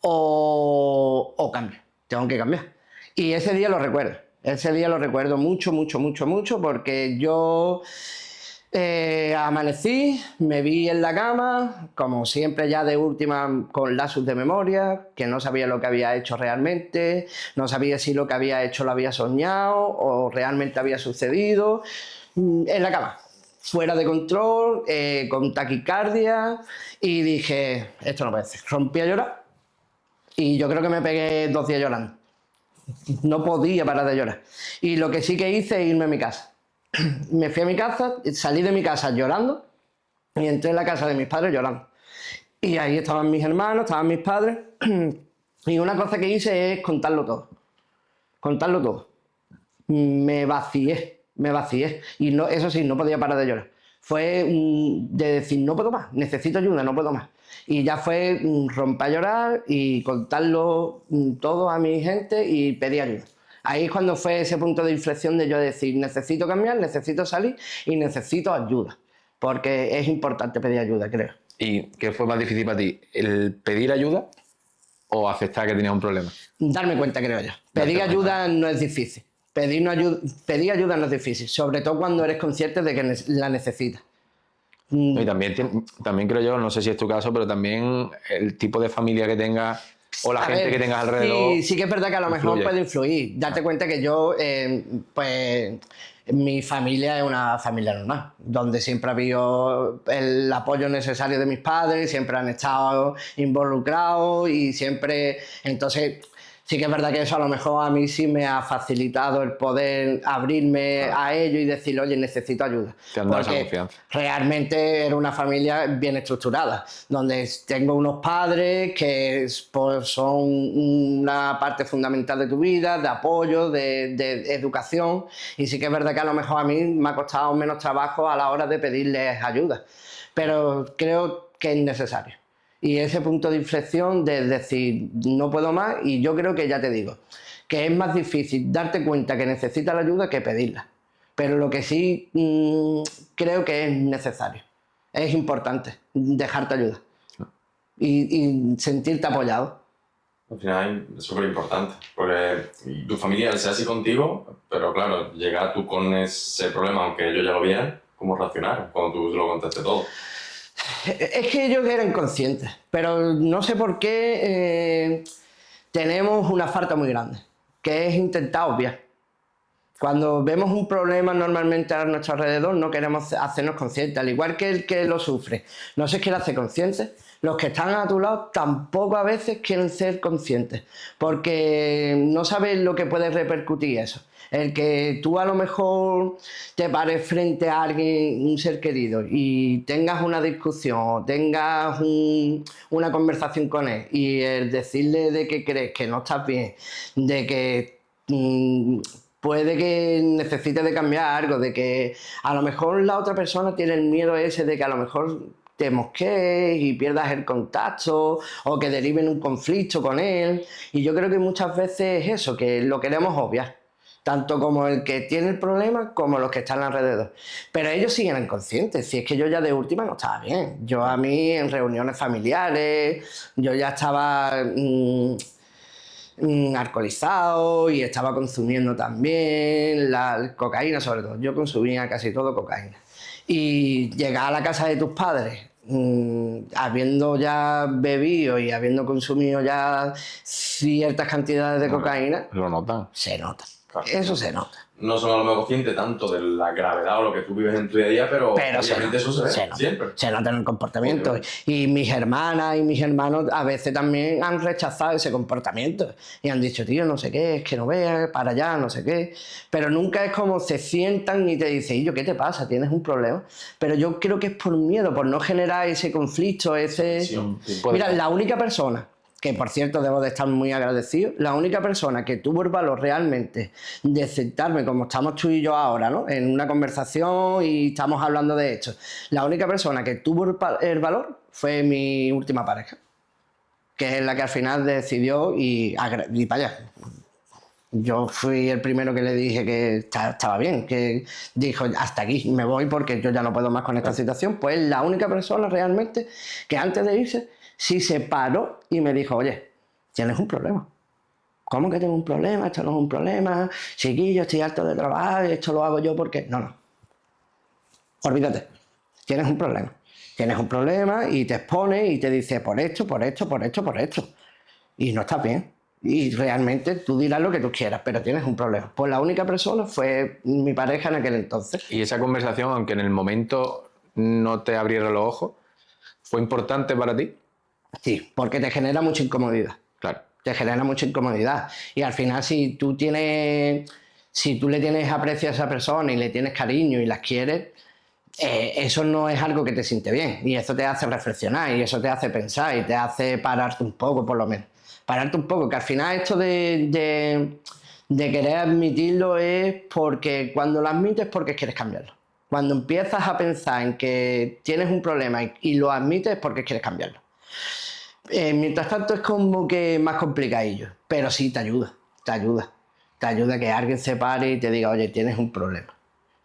o cambio, tengo que cambiar. Y ese día lo recuerdo mucho, porque yo amanecí, me vi en la cama, como siempre ya de última con lapsus de memoria, que no sabía lo que había hecho realmente, no sabía si lo que había hecho lo había soñado o realmente había sucedido, en la cama, fuera de control, con taquicardia, y dije, esto no puede ser. Rompí a llorar y yo creo que me pegué 2 días llorando. No podía parar de llorar. Y lo que sí que hice es irme a mi casa. Me fui a mi casa, salí de mi casa llorando y entré en la casa de mis padres llorando. Y ahí estaban mis hermanos, estaban mis padres. Y una cosa que hice es contarlo todo. Me vacié. Y no, eso sí, no podía parar de llorar. Fue de decir, no puedo más, necesito ayuda, no puedo más. Y ya fue romper a llorar y contarlo todo a mi gente y pedir ayuda. Ahí es cuando fue ese punto de inflexión de yo decir, necesito cambiar, necesito salir y necesito ayuda. Porque es importante pedir ayuda, creo. ¿Y qué fue más difícil para ti? ¿El pedir ayuda o aceptar que tenías un problema? Darme cuenta, creo yo. Pedir ayuda no es difícil. Pedir ayuda no es difícil, sobre todo cuando eres consciente de que la necesitas. Y también creo yo, no sé si es tu caso, pero también el tipo de familia que tengas o la gente que tengas alrededor. Sí que es verdad que a lo mejor puede influir. Date cuenta que yo, pues, mi familia es una familia normal, donde siempre ha habido el apoyo necesario de mis padres, siempre han estado involucrados y siempre. Entonces, sí que es verdad que eso a lo mejor a mí sí me ha facilitado el poder abrirme a ello y decir, oye, necesito ayuda. Te han dado esa Porque confianza. realmente era una familia bien estructurada, donde tengo unos padres que pues, son una parte fundamental de tu vida, de apoyo, de educación, y sí que es verdad que a lo mejor a mí me ha costado menos trabajo a la hora de pedirles ayuda, pero creo que es necesario. Y ese punto de inflexión de decir, no puedo más, y yo creo que ya te digo, que es más difícil darte cuenta que necesitas la ayuda que pedirla. Pero lo que sí creo que es necesario, es importante dejarte ayuda y sentirte apoyado. Al final es súper importante, porque tu familia sea así contigo, pero claro, llegar tú con ese problema, aunque ellos ya lo vieran, ¿cómo reaccionaron cuando tú lo contaste todo? Es que ellos eran conscientes, pero no sé por qué tenemos una falta muy grande, que es intentar obviar. Cuando vemos un problema normalmente a nuestro alrededor no queremos hacernos conscientes, al igual que el que lo sufre no se quiere hacer consciente, los que están a tu lado tampoco a veces quieren ser conscientes, porque no saben lo que puede repercutir eso. El que tú a lo mejor te pares frente a alguien, un ser querido, y tengas una discusión, tengas una conversación con él, y el decirle de que crees que no estás bien, de que puede que necesites de cambiar algo, de que a lo mejor la otra persona tiene el miedo ese de que a lo mejor te mosquees y pierdas el contacto o que derive en un conflicto con él. Y yo creo que muchas veces es eso, que lo queremos obviar. Tanto como el que tiene el problema como los que están alrededor. Pero ellos siguen inconscientes. Si es que yo ya de última no estaba bien. Yo a mí en reuniones familiares, yo ya estaba alcoholizado y estaba consumiendo también la cocaína sobre todo. Yo consumía casi todo cocaína. Y llegar a la casa de tus padres habiendo ya bebido y habiendo consumido ya ciertas cantidades de cocaína, Lo notan. se nota. Claro. Eso se nota. No son a lo mejor conscientes tanto de la gravedad o lo que tú vives en tu día a día, pero obviamente eso se ve nota, siempre. se nota en el comportamiento. Y mis hermanas y mis hermanos a veces también han rechazado ese comportamiento y han dicho, tío, no sé qué, es que no veas, para allá, no sé qué. Pero nunca es como se sientan y te dicen, ¿y yo qué te pasa? ¿Tienes un problema? Pero yo creo que es por miedo, por no generar ese conflicto, ese... Sí. Mira, la única persona, que por cierto debo de estar muy agradecido, la única persona que tuvo el valor realmente de aceptarme como estamos tú y yo ahora, ¿no? En una conversación y estamos hablando de esto, la única persona que tuvo el valor fue mi última pareja, que es la que al final decidió y para allá. Yo fui el primero que le dije que estaba bien, que dijo, hasta aquí me voy porque yo ya no puedo más con esta situación. Pues la única persona realmente que antes de irse sí se paró y me dijo, oye, tienes un problema. ¿Cómo que tengo un problema? Esto no es un problema. Chiquillo, estoy harto de trabajar, esto lo hago yo porque... No. Olvídate. Tienes un problema. Tienes un problema y te expones y te dice por esto, por esto, por esto, por esto. Y no estás bien. Y realmente tú dirás lo que tú quieras, pero tienes un problema. Pues la única persona fue mi pareja en aquel entonces. Y esa conversación, aunque en el momento no te abriera los ojos, ¿fue importante para ti? Sí, porque te genera mucha incomodidad. Claro. Te genera mucha incomodidad. Y al final, si tú le tienes aprecio a esa persona y le tienes cariño y las quieres, eso no es algo que te siente bien. Y eso te hace reflexionar y eso te hace pensar y te hace pararte un poco, por lo menos. Pararte un poco, que al final esto de querer admitirlo es porque cuando lo admites es porque quieres cambiarlo. Cuando empiezas a pensar en que tienes un problema y lo admites es porque quieres cambiarlo. Mientras tanto es como que más complicadillo, pero sí te ayuda. Te ayuda que alguien se pare y te diga, oye, tienes un problema.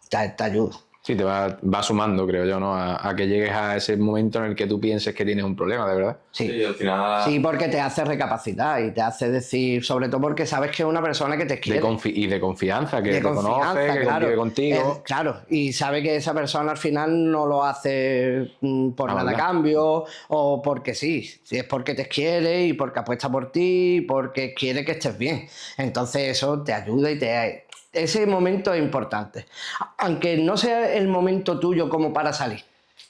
Te ayuda. Sí, te va sumando, creo yo, ¿no? A que llegues a ese momento en el que tú pienses que tienes un problema, de verdad. Sí, al final... Sí, porque te hace recapacitar y te hace decir, sobre todo porque sabes que es una persona que te quiere. Y de confianza, que te conoce, que convive contigo. Claro, y sabe que esa persona al final no lo hace por nada a cambio o porque sí. Si es porque te quiere y porque apuesta por ti y porque quiere que estés bien. Entonces eso te ayuda y ese momento es importante. Aunque no sea el momento tuyo como para salir.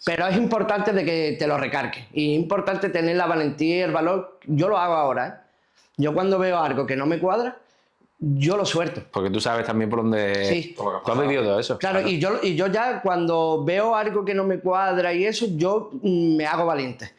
Pero es importante de que te lo recargues. Y es importante tener la valentía y el valor. Yo lo hago ahora, ¿eh? Yo cuando veo algo que no me cuadra, yo lo suelto. Porque tú sabes también por dónde... Sí. Tú has vivido todo eso. Claro, y yo ya cuando veo algo que no me cuadra y eso, yo me hago valiente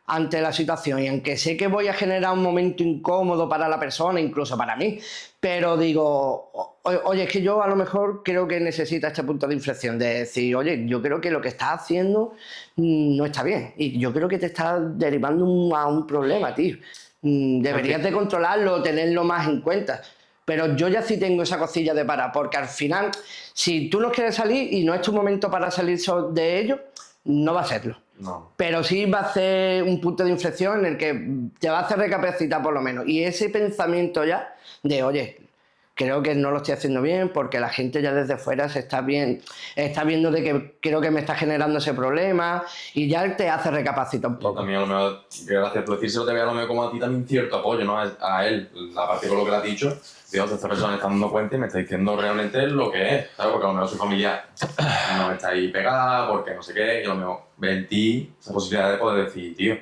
ante la situación. Y aunque sé que voy a generar un momento incómodo para la persona, incluso para mí, pero digo, oye, es que yo a lo mejor creo que necesita este punto de inflexión, de decir, oye, yo creo que lo que estás haciendo no está bien. Y yo creo que te está derivando a un problema, tío. Deberías de controlarlo, tenerlo más en cuenta. Pero yo ya sí tengo esa cosilla de parar, porque al final, si tú no quieres salir y no es tu momento para salir de ello, no va a serlo. No. Pero sí va a ser un punto de inflexión en el que te va a hacer recapacitar por lo menos. Y ese pensamiento ya de, oye, creo que no lo estoy haciendo bien porque la gente ya desde fuera está viendo de que creo que me está generando ese problema y ya te hace recapacitar un Y poco. también a lo mejor, gracias por decírselo, te veo a lo mejor como a ti también cierto apoyo, ¿no? A él, aparte con lo que le has dicho, Dios, esta persona está dando cuenta y me está diciendo realmente lo que es, ¿sabes? Porque a lo mejor su familia no está ahí pegada, porque no sé qué, y a lo mejor ve en ti esa posibilidad de poder decir, tío,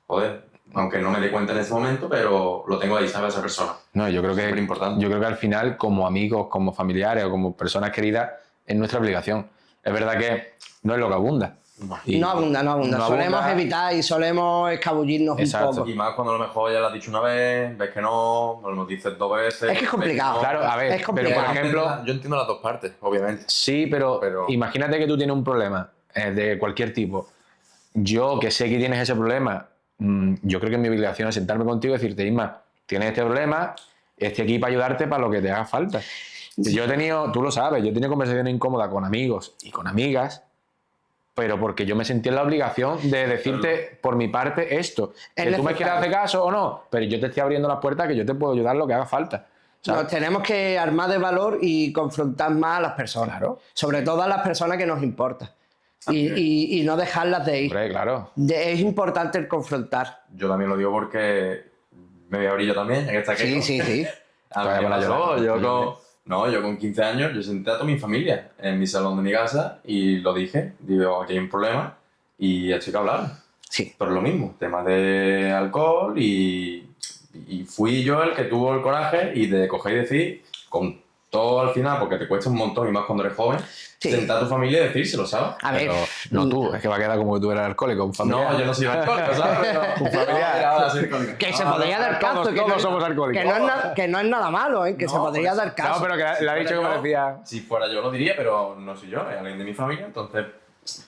joder, aunque no me dé cuenta en ese momento, pero lo tengo ahí, ¿sabes? Esa persona. No, yo creo que Súper importante. yo creo que al final, como amigos, como familiares o como personas queridas, es nuestra obligación. Es verdad que no es lo que abunda. Y No abunda. no Solemos abunda. evitar y solemos escabullirnos Exacto. un poco. Y más cuando a lo mejor ya lo has dicho una vez, ves que no, nos lo dices 2 veces. Es que es complicado. ves que no. Claro, a ver, Es pero complicado. por ejemplo, Yo entiendo las 2 partes, obviamente. sí, pero imagínate que tú tienes un problema de cualquier tipo. Yo que sé que tienes ese problema, yo creo que mi obligación es sentarme contigo y decirte, Isma, tienes este problema, estoy aquí para ayudarte para lo que te haga falta. Yo he tenido, tú lo sabes, yo he tenido conversaciones incómodas con amigos y con amigas, pero porque yo me sentí en la obligación de decirte por mi parte esto. Es Que tú me necesario. quieras hacer caso o no, pero yo te estoy abriendo las puertas que yo te puedo ayudar lo que haga falta. ¿sabes? Nos tenemos que armar de valor y confrontar más a las personas. Claro. Sobre todo a las personas que nos importan. Y no dejarlas de ir. Hombre, claro. Es importante el confrontar. Yo también lo digo porque me voy a abrir yo también, en esta Sí, sí, sí. A Vaya mí me para pasó, llorar. yo con 15 años, yo senté a toda mi familia en mi salón de mi casa y lo dije, digo, aquí hay un problema y esto hay que hablar. Sí. Pero lo mismo, temas de alcohol y fui yo el que tuvo el coraje y de coger y decir, con todo al final, porque te cuesta un montón y más cuando eres joven, Sí. sentar a tu familia y decírselo, ¿sabes? A ver, Pero no tú, es que va a quedar como que tú eras alcohólico, un familiar. No, yo no soy alcohólico, ¿sabes? Pero Un familiar. no, ahora soy alcohólico. que se podría dar caso. todos- que todos no, somos alcohólicos. que no es nada malo, ¿eh? Que No, se podría por eso. dar caso. No, pero que le ha dicho que me decía... Si fuera yo lo diría, pero no soy yo, es alguien de mi familia, entonces...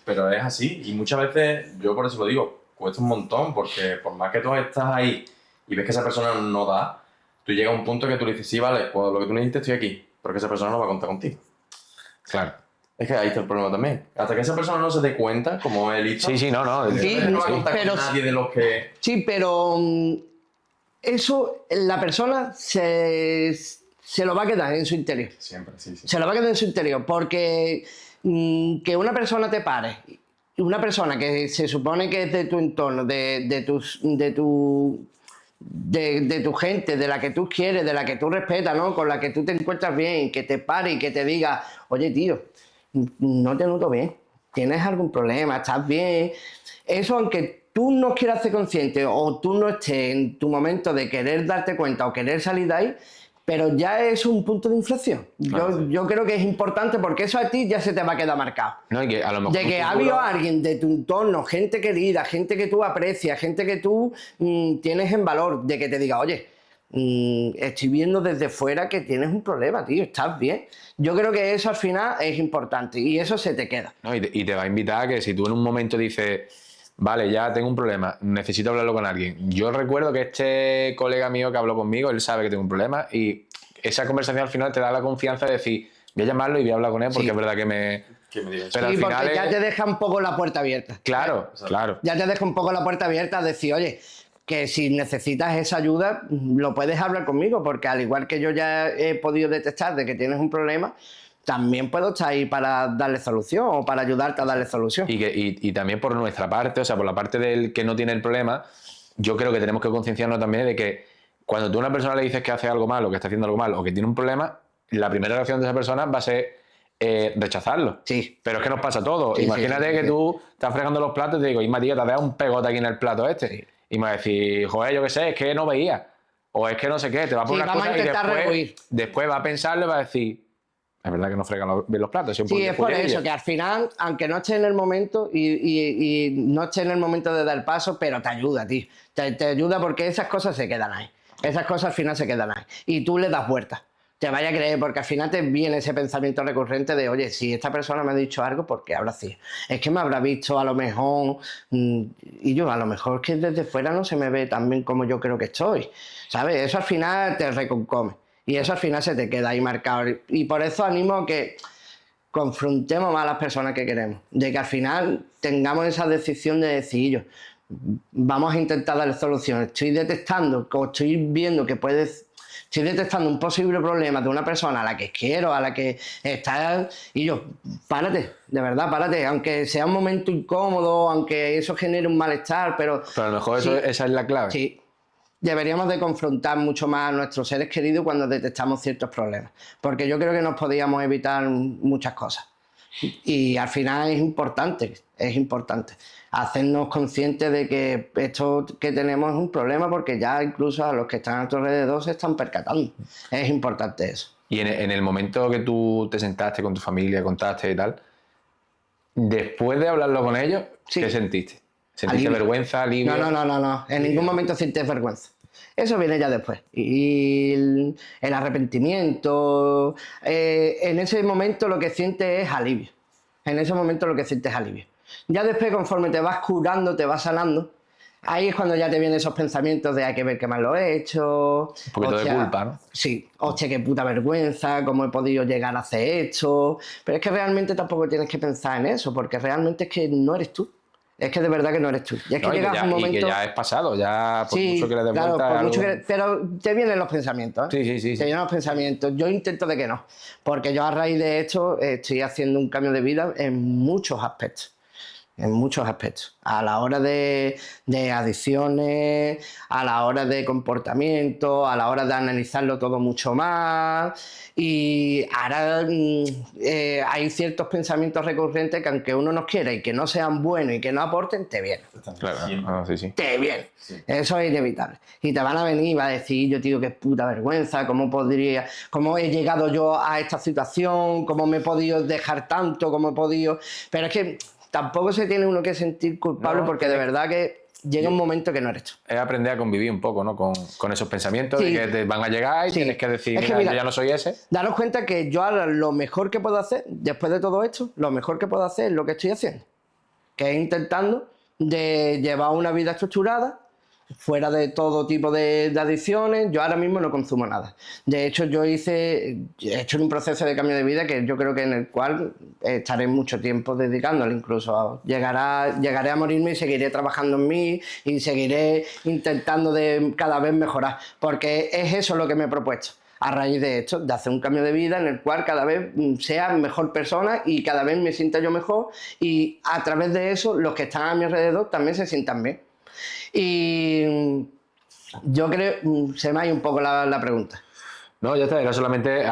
Pero es así, y muchas veces, yo por eso lo digo, cuesta un montón, porque por más que tú estás ahí y ves que esa persona no da, tú llegas a un punto que tú le dices, sí, vale, pues lo que tú me dijiste estoy aquí, pero que esa persona no va a contar contigo. Claro. Es que ahí está el problema también. Hasta que esa persona no se dé cuenta, como él hizo, Sí, no. Sí, no va a sí, contar pero- con nadie de los que... Sí, pero eso la persona se lo va a quedar en su interior. Siempre, sí. Se lo va a quedar en su interior porque que una persona te pare, una persona que se supone que es de tu entorno, de tu gente, de la que tú quieres, de la que tú respetas, ¿no? Con la que tú te encuentras bien, que te pare y que te diga, oye tío, no te noto bien, tienes algún problema, estás bien. Eso, aunque tú no quieras ser consciente o tú no estés en tu momento de querer darte cuenta o querer salir de ahí, pero ya es un punto de inflexión. Yo creo que es importante porque eso a ti ya se te va a quedar marcado. No, y que a lo mejor... De que ha habido alguien de tu entorno, gente querida, gente que tú aprecias, gente que tú tienes en valor, de que te diga, oye, estoy viendo desde fuera que tienes un problema, tío, estás bien. Yo creo que eso al final es importante y eso se te queda. No, y te va a invitar a que si tú en un momento dices, vale, ya tengo un problema, necesito hablarlo con alguien. Yo recuerdo que este colega mío que habló conmigo, él sabe que tengo un problema y esa conversación al final te da la confianza de decir, voy a llamarlo y voy a hablar con él porque Sí. es verdad que me... Que me digas. Pero Sí, al porque final ya es- te deja un poco la puerta abierta. Claro, Exacto. claro. Ya te deja un poco la puerta abierta a decir, oye, que si necesitas esa ayuda, lo puedes hablar conmigo, porque al igual que yo ya he podido detectar de que tienes un problema, también puedo estar ahí para darle solución o para ayudarte a darle solución. Y también por nuestra parte, o sea, por la parte del que no tiene el problema, yo creo que tenemos que concienciarnos también de que cuando tú a una persona le dices que hace algo mal o que está haciendo algo mal o que tiene un problema, la primera reacción de esa persona va a ser rechazarlo. Sí. Pero es que nos pasa todo. Sí, Imagínate sí, sí, que sí. tú estás fregando los platos y te digo, Isma, tío, te has dado un pegote aquí en el plato este. Y me va a decir, joder, yo qué sé, es que no veía. O es que no sé qué, te va a poner Sí, una vamos a cosa y intentar rehuir. después va a pensarlo y va a decir, es verdad que no fregan bien los platos. Sí, es por eso, que al final, aunque no esté en el momento y no esté en el momento de dar paso, pero te ayuda, tío. Te ayuda porque esas cosas se quedan ahí. Esas cosas al final se quedan ahí. Y tú le das vueltas. Te vaya a creer, porque al final te viene ese pensamiento recurrente de, oye, si esta persona me ha dicho algo, ¿por qué habrá sido? Es que me habrá visto a lo mejor, y yo a lo mejor que desde fuera no se me ve tan bien como yo creo que estoy, ¿sabes? Eso al final te reconcome y eso al final se te queda ahí marcado. Y por eso animo a que confrontemos más a las personas que queremos, de que al final tengamos esa decisión de decir, yo, vamos a intentar darle soluciones. Estoy detectando, o estoy viendo que estoy Estoy detectando un posible problema de una persona a la que quiero, a la que está... Y yo, párate, de verdad, párate. Aunque sea un momento incómodo, aunque eso genere un malestar, pero... Pero a lo mejor eso, esa es la clave. Sí. Deberíamos de confrontar mucho más a nuestros seres queridos cuando detectamos ciertos problemas. Porque yo creo que nos podíamos evitar muchas cosas. Y al final es importante hacernos conscientes de que esto que tenemos es un problema, porque ya incluso a los que están a tu alrededor se están percatando. Es importante eso. Y en el momento que tú te sentaste con tu familia, contaste y tal, después de hablarlo con ellos, Sí. ¿qué sentiste? ¿Sentiste Alivio. vergüenza, alivio? No. En ningún momento sientes vergüenza. Eso viene ya después. Y el arrepentimiento, en ese momento lo que sientes es alivio. En ese momento lo que sientes es alivio. Ya después, conforme te vas curando, te vas sanando, ahí es cuando ya te vienen esos pensamientos de hay que ver qué mal lo he hecho. Un poquito de culpa, ¿no? Sí, hostia, qué puta vergüenza, cómo he podido llegar a hacer esto. Pero es que realmente tampoco tienes que pensar en eso, porque realmente es que no eres tú. Es que de verdad que no eres tú. Y es que No, y, llegas a un momento... y que ya es pasado, ya por mucho que le des claro, vuelta por a mucho algo- pero te vienen los pensamientos, ¿eh? Sí. Te vienen los pensamientos. Yo intento de que no, porque yo a raíz de esto estoy haciendo un cambio de vida en muchos aspectos. En muchos aspectos. A la hora de adicciones, a la hora de comportamiento, a la hora de analizarlo todo mucho más. Y ahora hay ciertos pensamientos recurrentes que, aunque uno no quiera y que no sean buenos y que no aporten, te vienen. Claro, sí. Te vienen. Eso es inevitable. Y te van a venir y va a decir, yo tío, qué puta vergüenza, cómo he llegado yo a esta situación, cómo me he podido dejar tanto, cómo he podido... Pero es que tampoco se tiene uno que sentir culpable, No, porque de verdad que llega un momento que no eres tú. Es aprender a convivir un poco, ¿no? Con esos pensamientos Sí. de que te van a llegar y Sí. tienes que decir, Es que mira, mira, yo ya no soy ese. Daros cuenta que yo ahora lo mejor que puedo hacer, después de todo esto, lo mejor que puedo hacer es lo que estoy haciendo. Que es intentando de llevar una vida estructurada, fuera de todo tipo de adicciones. Yo ahora mismo no consumo nada. De hecho, he hecho un proceso de cambio de vida que yo creo que en el cual estaré mucho tiempo dedicándole. Incluso llegaré a morirme y seguiré trabajando en mí y seguiré intentando de cada vez mejorar. Porque es eso lo que me he propuesto. A raíz de esto, de hacer un cambio de vida en el cual cada vez sea mejor persona y cada vez me sienta yo mejor, y a través de eso los que están a mi alrededor también se sientan bien. Y yo creo, se me ha ido un poco la pregunta. No, ya está, era solamente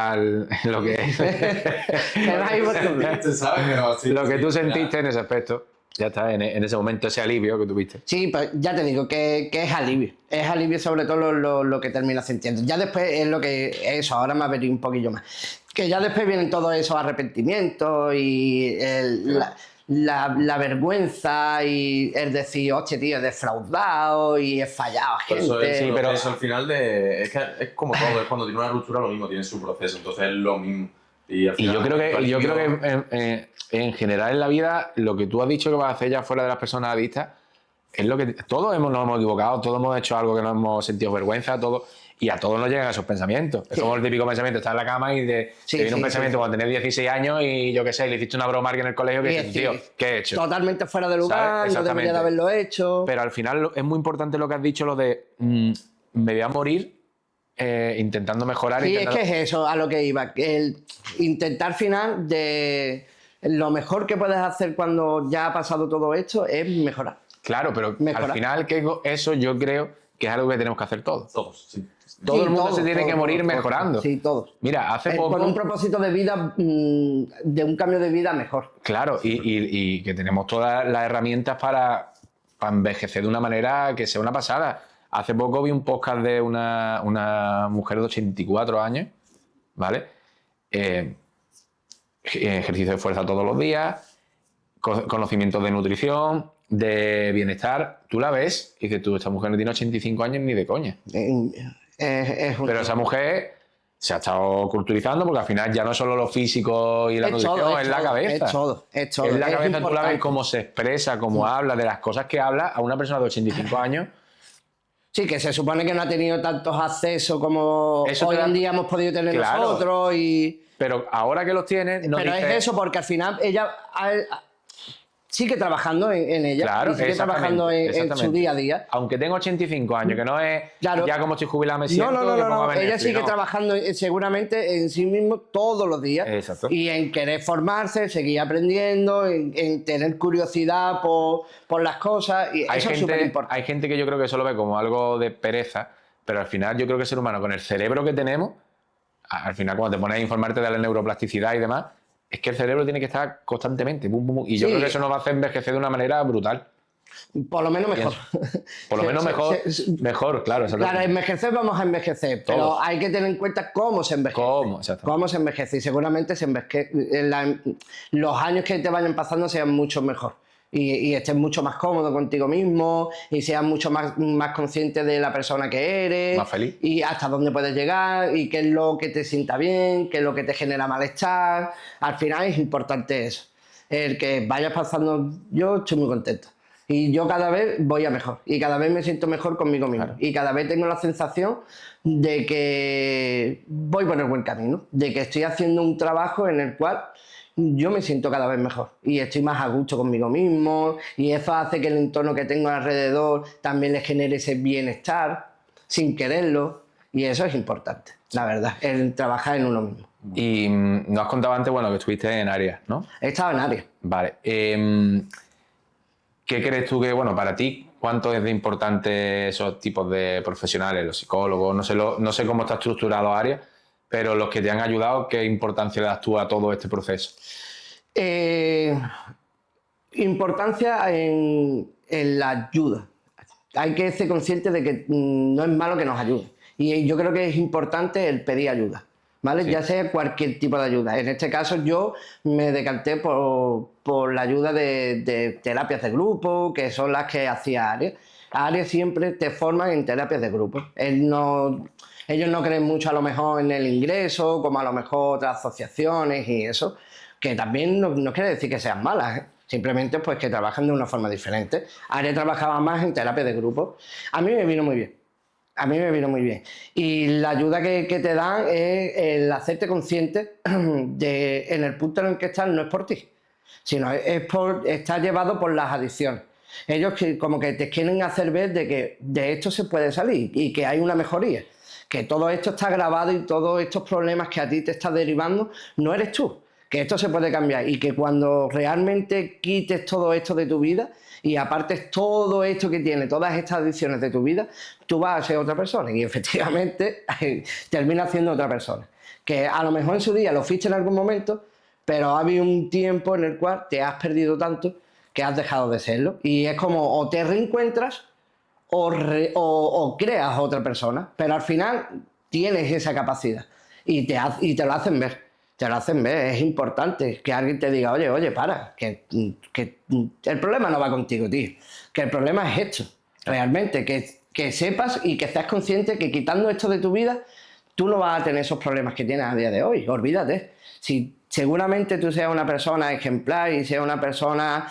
lo que, Se me ha ido por- ¿Sabes? Pero sí, lo que sí, tú ya. sentiste en ese aspecto. Ya está, en ese momento, ese alivio que tuviste. Sí, pues ya te digo que es alivio. Es alivio sobre todo lo que terminas sintiendo. Ya después es lo que... Eso, ahora me ha venido un poquillo más. Que ya después vienen todos esos arrepentimientos y la vergüenza y el decir, hostia, tío, he defraudado y he fallado a Por gente. eso es Sí, el pero- proceso al final es que es como todo, es cuando tiene una ruptura lo mismo, tiene su proceso, entonces es lo mismo. Y, al Y final, yo creo tu alivio- que en general en la vida, lo que tú has dicho que vas a hacer ya fuera de las personas adictas, es lo que todos nos hemos equivocado, todos hemos hecho algo que nos hemos sentido vergüenza, todo, y a todos nos llegan esos pensamientos. Es como el típico pensamiento, estás en la cama y te viene un pensamiento cuando tenés 16 años y yo qué sé, le hiciste una broma a alguien en el colegio que Y dices, decir, tío, ¿qué he hecho? Totalmente fuera de lugar, ¿Sabes? no debería de Exactamente. haberlo hecho. Pero al final es muy importante lo que has dicho, lo de me voy a morir intentando mejorar. Sí, intentando... es que es eso a lo que iba. El intentar final de lo mejor que puedes hacer cuando ya ha pasado todo esto es mejorar. Claro, pero Mejorar. al final eso yo creo que es algo que tenemos que hacer todos. Todos, sí. Todo Sí, el mundo todos, se tiene todos, que morir todos, mejorando. Sí, todos. Mira, hace poco... Con un propósito de vida, de un cambio de vida mejor. Claro, y que tenemos todas las herramientas para envejecer de una manera que sea una pasada. Hace poco vi un podcast de una mujer de 84 años, ¿vale? Ejercicio de fuerza todos los días, conocimientos de nutrición, de bienestar. Tú la ves y dices tú, esta mujer no tiene 85 años ni de coña. Pero esa mujer se ha estado culturizando porque al final ya no es solo lo físico y la nutrición, es la cabeza. Es todo. Es la cabeza, tú la ves importante. cómo se expresa, cómo habla, de las cosas que habla a una persona de 85 años. Sí, que se supone que no ha tenido tantos accesos como Eso hoy te da- en día hemos podido tener Claro. nosotros. Pero ahora que los tienes, no Pero dices... es eso, porque al final ella sigue trabajando en ella, Claro, y sigue exactamente, trabajando en su exactamente. día a día. Aunque tengo 85 años, que no es Claro. ya como estoy jubilado me siento No, que pongo a ver ella Netflix, sigue no. trabajando seguramente en sí mismo todos los días. Exacto. Y en querer formarse, seguir aprendiendo, en tener curiosidad por las cosas. Y eso es súper importante. Hay gente que yo creo que eso lo ve como algo de pereza, pero al final yo creo que el ser humano, con el cerebro que tenemos, al final cuando te pones a informarte de la neuroplasticidad y demás, es que el cerebro tiene que estar constantemente. Bum, bum, bum, y yo Sí. creo que eso nos va a hacer envejecer de una manera brutal. Por lo menos mejor. Por lo menos mejor, claro. Claro, envejecer vamos a envejecer, pero Todos. hay que tener en cuenta cómo se envejece. Exacto. Cómo se envejece. Y seguramente los años que te vayan pasando sean mucho mejor. Y estés mucho más cómodo contigo mismo, y seas mucho más consciente de la persona que eres. Más feliz. Y hasta dónde puedes llegar, y qué es lo que te sienta bien, qué es lo que te genera malestar. Al final es importante eso. El que vayas pasando, yo estoy muy contento. Y yo cada vez voy a mejor. Y cada vez me siento mejor conmigo mismo. Claro. Y cada vez tengo la sensación de que voy por el buen camino. De que estoy haciendo un trabajo en el cual yo me siento cada vez mejor. Y estoy más a gusto conmigo mismo. Y eso hace que el entorno que tengo alrededor también le genere ese bienestar, sin quererlo. Y eso es importante, la verdad. El trabajar en uno mismo. Y nos has contado antes, bueno, que estuviste en Arias, ¿no? He estado en Arias. Vale. ¿Qué crees tú que, bueno, para ti, cuánto es de importante esos tipos de profesionales, los psicólogos, no sé cómo está estructurado Arias, pero los que te han ayudado, ¿qué importancia le das tú a todo este proceso? Importancia en la ayuda. Hay que ser consciente de que no es malo que nos ayuden. Y yo creo que es importante el pedir ayuda, ¿vale? Sí. Ya sea cualquier tipo de ayuda. En este caso yo me decanté por la ayuda de terapias de grupo, que son las que hacía Arias. Arias siempre te forman en terapias de grupo. Ellos no creen mucho a lo mejor en el ingreso, como a lo mejor otras asociaciones y eso, que también no quiere decir que sean malas, ¿eh? Simplemente pues que trabajan de una forma diferente. Arias trabajaba más en terapia de grupo. A mí me vino muy bien. A mí me vino muy bien. Y la ayuda que te dan es el hacerte consciente de en el punto en el que estás no es por ti, sino está llevado por las adicciones. Ellos como que te quieren hacer ver de que de esto se puede salir y que hay una mejoría. Que todo esto está grabado y todos estos problemas que a ti te está derivando no eres tú. Que esto se puede cambiar y que cuando realmente quites todo esto de tu vida y apartes todo esto que tiene, todas estas adicciones de tu vida, tú vas a ser otra persona y efectivamente terminas siendo otra persona. Que a lo mejor en su día lo fuiste en algún momento, pero ha habido un tiempo en el cual te has perdido tanto que has dejado de serlo. Y es como o te reencuentras o creas otra persona, pero al final tienes esa capacidad y te lo hacen ver. Te lo hacen ver, es importante que alguien te diga, oye, para, que el problema no va contigo, tío, que el problema es esto, realmente, que sepas y que seas consciente que quitando esto de tu vida, tú no vas a tener esos problemas que tienes a día de hoy, olvídate. Si seguramente tú seas una persona ejemplar y seas una persona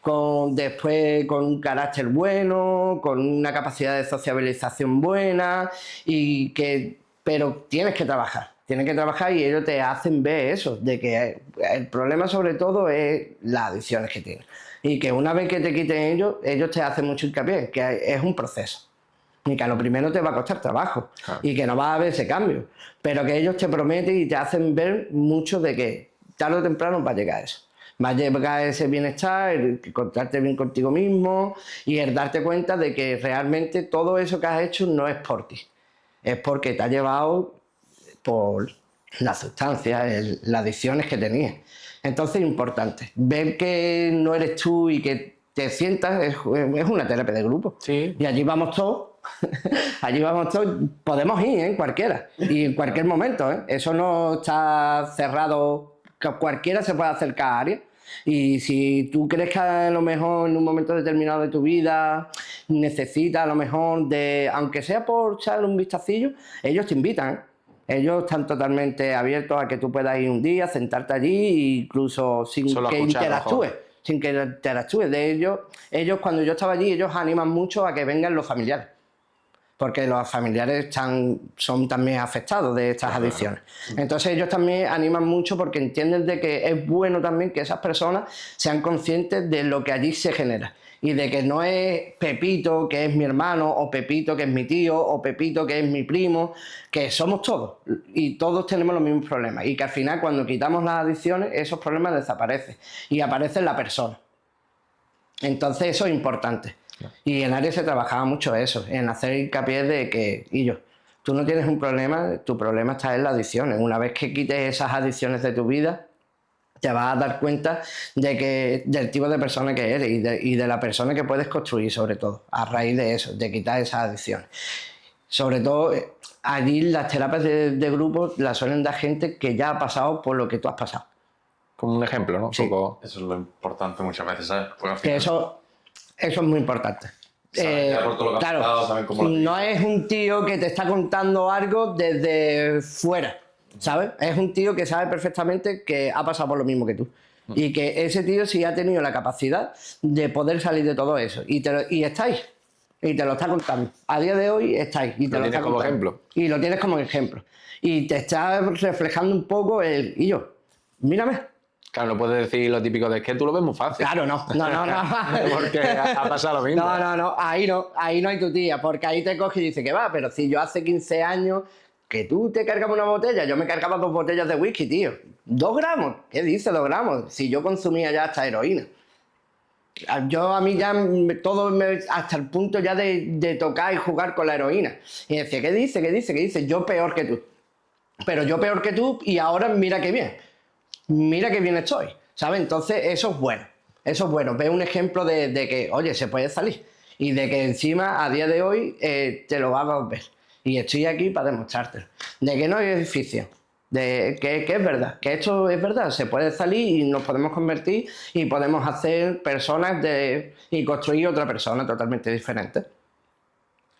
con un carácter bueno, con una capacidad de sociabilización buena, pero tienes que trabajar. Tienes que trabajar y ellos te hacen ver eso, de que el problema sobre todo es las adicciones que tienes. Y que una vez que te quiten ellos te hacen mucho hincapié, que es un proceso. Y que a lo primero te va a costar trabajo. Claro. Y que no va a haber ese cambio. Pero que ellos te prometen y te hacen ver mucho de que tarde o temprano va a llegar eso. Va a llegar ese bienestar, el encontrarte bien contigo mismo y el darte cuenta de que realmente todo eso que has hecho no es por ti. Es porque te ha llevado por las sustancias, las adicciones que tenías. Entonces es importante ver que no eres tú y que te sientas, es una terapia de grupo. Sí. Y allí vamos todos, podemos ir, ¿eh? Cualquiera, y en cualquier momento, ¿eh? Eso no está cerrado, cualquiera se puede acercar a Arias. Y si tú crees que a lo mejor en un momento determinado de tu vida necesitas a lo mejor aunque sea por echarle un vistacillo, ellos te invitan, ¿eh? Ellos están totalmente abiertos a que tú puedas ir un día, sentarte allí e incluso sin que interactúes. De ellos cuando yo estaba allí, ellos animan mucho a que vengan los familiares. porque los familiares son también afectados de estas adicciones. Entonces ellos también animan mucho porque entienden de que es bueno también que esas personas sean conscientes de lo que allí se genera y de que no es Pepito que es mi hermano, o Pepito que es mi tío, o Pepito que es mi primo, que somos todos y todos tenemos los mismos problemas, y que al final cuando quitamos las adicciones esos problemas desaparecen y aparece la persona. Entonces eso es importante. Y en Ares se trabajaba mucho eso, en hacer hincapié de que, tú no tienes un problema, tu problema está en las adicciones. Una vez que quites esas adicciones de tu vida, te vas a dar cuenta del tipo de persona que eres y de la persona que puedes construir, sobre todo, a raíz de eso, de quitar esas adicciones. Sobre todo, allí las terapias de grupo las suelen dar gente que ya ha pasado por lo que tú has pasado. Como un ejemplo, ¿no? Sí. Eso es lo importante muchas veces, ¿sabes? Porque al Que final eso es muy importante. saben ya por todo lo que ha pasado, saben cómo lo no es un tío que te está contando algo desde fuera, ¿sabes? Es un tío que sabe perfectamente que ha pasado por lo mismo que tú. Y que ese tío sí ha tenido la capacidad de poder salir de todo eso. Y estáis. Y te lo está contando. A día de hoy estáis. Y te Lo lo tienes está como contando. ejemplo. Y lo tienes como ejemplo. Y te está reflejando un poco mírame. Claro, no puedes decir lo típico de que tú lo ves muy fácil. Claro, no. Porque ha pasado lo mismo. No, ahí no hay tu tía, porque ahí te coge y dice que va, pero si yo hace 15 años que tú te cargabas una botella, yo me cargaba 2 botellas de whisky, tío. 2 gramos, ¿qué dice 2 gramos? Si yo consumía ya hasta heroína. A mí ya hasta el punto ya de tocar y jugar con la heroína. Y decía, ¿qué dice? Yo peor que tú. Pero yo peor que tú y ahora mira qué bien estoy, ¿sabes? Entonces eso es bueno, ve un ejemplo de que, oye, se puede salir y de que encima a día de hoy te lo vas a ver y estoy aquí para demostrártelo, de que no hay edificio, de que es verdad, que esto es verdad, se puede salir y nos podemos convertir y podemos hacer personas y construir otra persona totalmente diferente.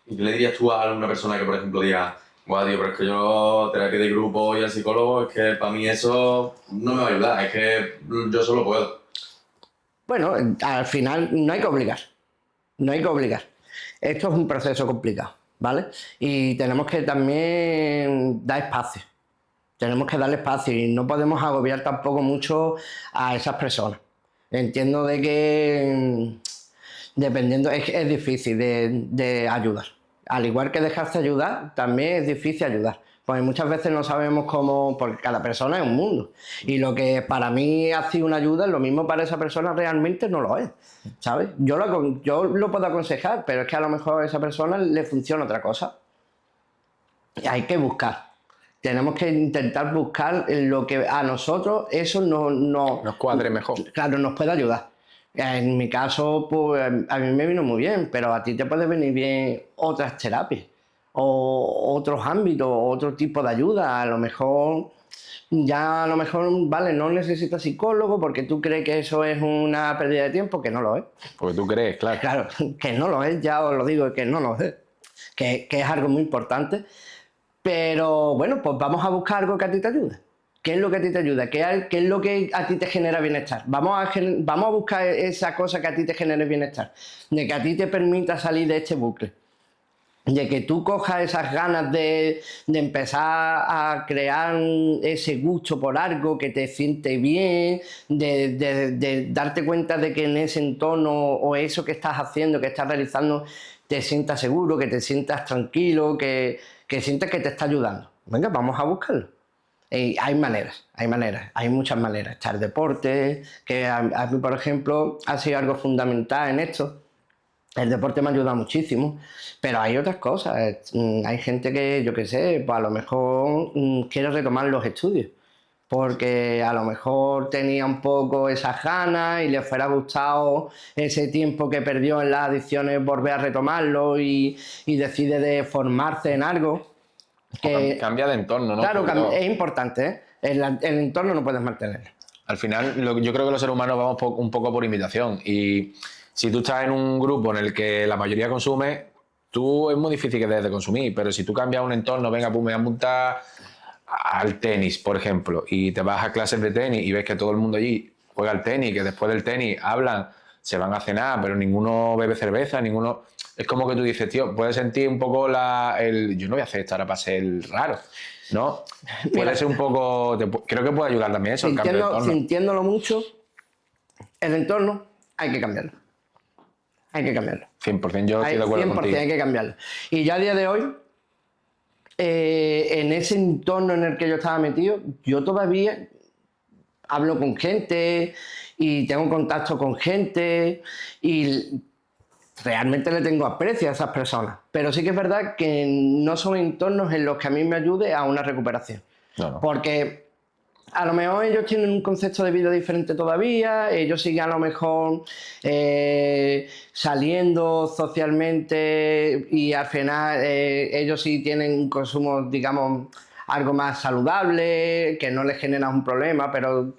¿Y qué le dirías tú a una persona que, por ejemplo, diga, guau, tío, pero es que yo, terapia de grupo y al psicólogo, es que para mí eso no me va a ayudar, es que yo solo puedo? Bueno, al final no hay que obligar. Esto es un proceso complicado, ¿vale? Y tenemos que también dar espacio. Tenemos que darle espacio y no podemos agobiar tampoco mucho a esas personas. Entiendo de que dependiendo, es difícil de ayudar. Al igual que dejarse ayudar, también es difícil ayudar. Porque muchas veces no sabemos cómo, porque cada persona es un mundo. Y lo que para mí ha sido una ayuda, lo mismo para esa persona realmente no lo es. ¿Sabes? Yo lo puedo aconsejar, pero es que a lo mejor a esa persona le funciona otra cosa. Y hay que buscar. Tenemos que intentar buscar lo que a nosotros eso Nos cuadre mejor. Claro, nos puede ayudar. En mi caso, pues a mí me vino muy bien, pero a ti te puede venir bien otras terapias o otros ámbitos, otro tipo de ayuda. A lo mejor, vale, no necesitas psicólogo porque tú crees que eso es una pérdida de tiempo, que no lo es. Porque tú crees, claro. Claro, que no lo es, ya os lo digo, que no lo es. Que es algo muy importante. Pero bueno, pues vamos a buscar algo que a ti te ayude. ¿Qué es lo que a ti te ayuda? ¿Qué es lo que a ti te genera bienestar? Vamos a buscar esa cosa que a ti te genere bienestar. De que a ti te permita salir de este bucle. De que tú cojas esas ganas de empezar a crear ese gusto por algo que te siente bien, de darte cuenta de que en ese entorno o eso que estás haciendo, que estás realizando, te sientas seguro, que te sientas tranquilo, que sientas que te está ayudando. Venga, vamos a buscarlo. Hay muchas maneras. Está el deporte, que a mí, por ejemplo, ha sido algo fundamental en esto. El deporte me ayuda muchísimo, pero hay otras cosas. Hay gente que, yo qué sé, pues a lo mejor quiere retomar los estudios, porque a lo mejor tenía un poco esas ganas y le fuera gustado ese tiempo que perdió en las adicciones, volver a retomarlo y decide de formarse en algo. Cambia de entorno, ¿no? Claro, Porque es importante, ¿eh? El entorno no puedes mantenerlo. al final, yo creo que los seres humanos vamos un poco por imitación. Y si tú estás en un grupo en el que la mayoría consume, tú es muy difícil que dejes de consumir. Pero si tú cambias un entorno, venga, pues me voy a apuntar al tenis, por ejemplo, y te vas a clases de tenis y ves que todo el mundo allí juega al tenis, que después del tenis hablan se van a cenar, pero ninguno bebe cerveza, ninguno... Es como que tú dices, tío, puedes sentir un poco yo no voy a hacer esto ahora para ser raro, ¿no? Puede ser un poco... Creo que puede ayudar también eso, el cambio de entorno. Sintiéndolo mucho, el entorno hay que cambiarlo. Hay que cambiarlo. 100%, yo estoy de acuerdo 100% contigo. hay que cambiarlo. Y ya a día de hoy, en ese entorno en el que yo estaba metido, yo todavía hablo con gente y tengo contacto con gente y realmente le tengo aprecio a esas personas. Pero sí que es verdad que no son entornos en los que a mí me ayude a una recuperación. No. Porque a lo mejor ellos tienen un concepto de vida diferente todavía, ellos siguen a lo mejor saliendo socialmente y al final ellos sí tienen un consumo, digamos, algo más saludable, que no les genera un problema, pero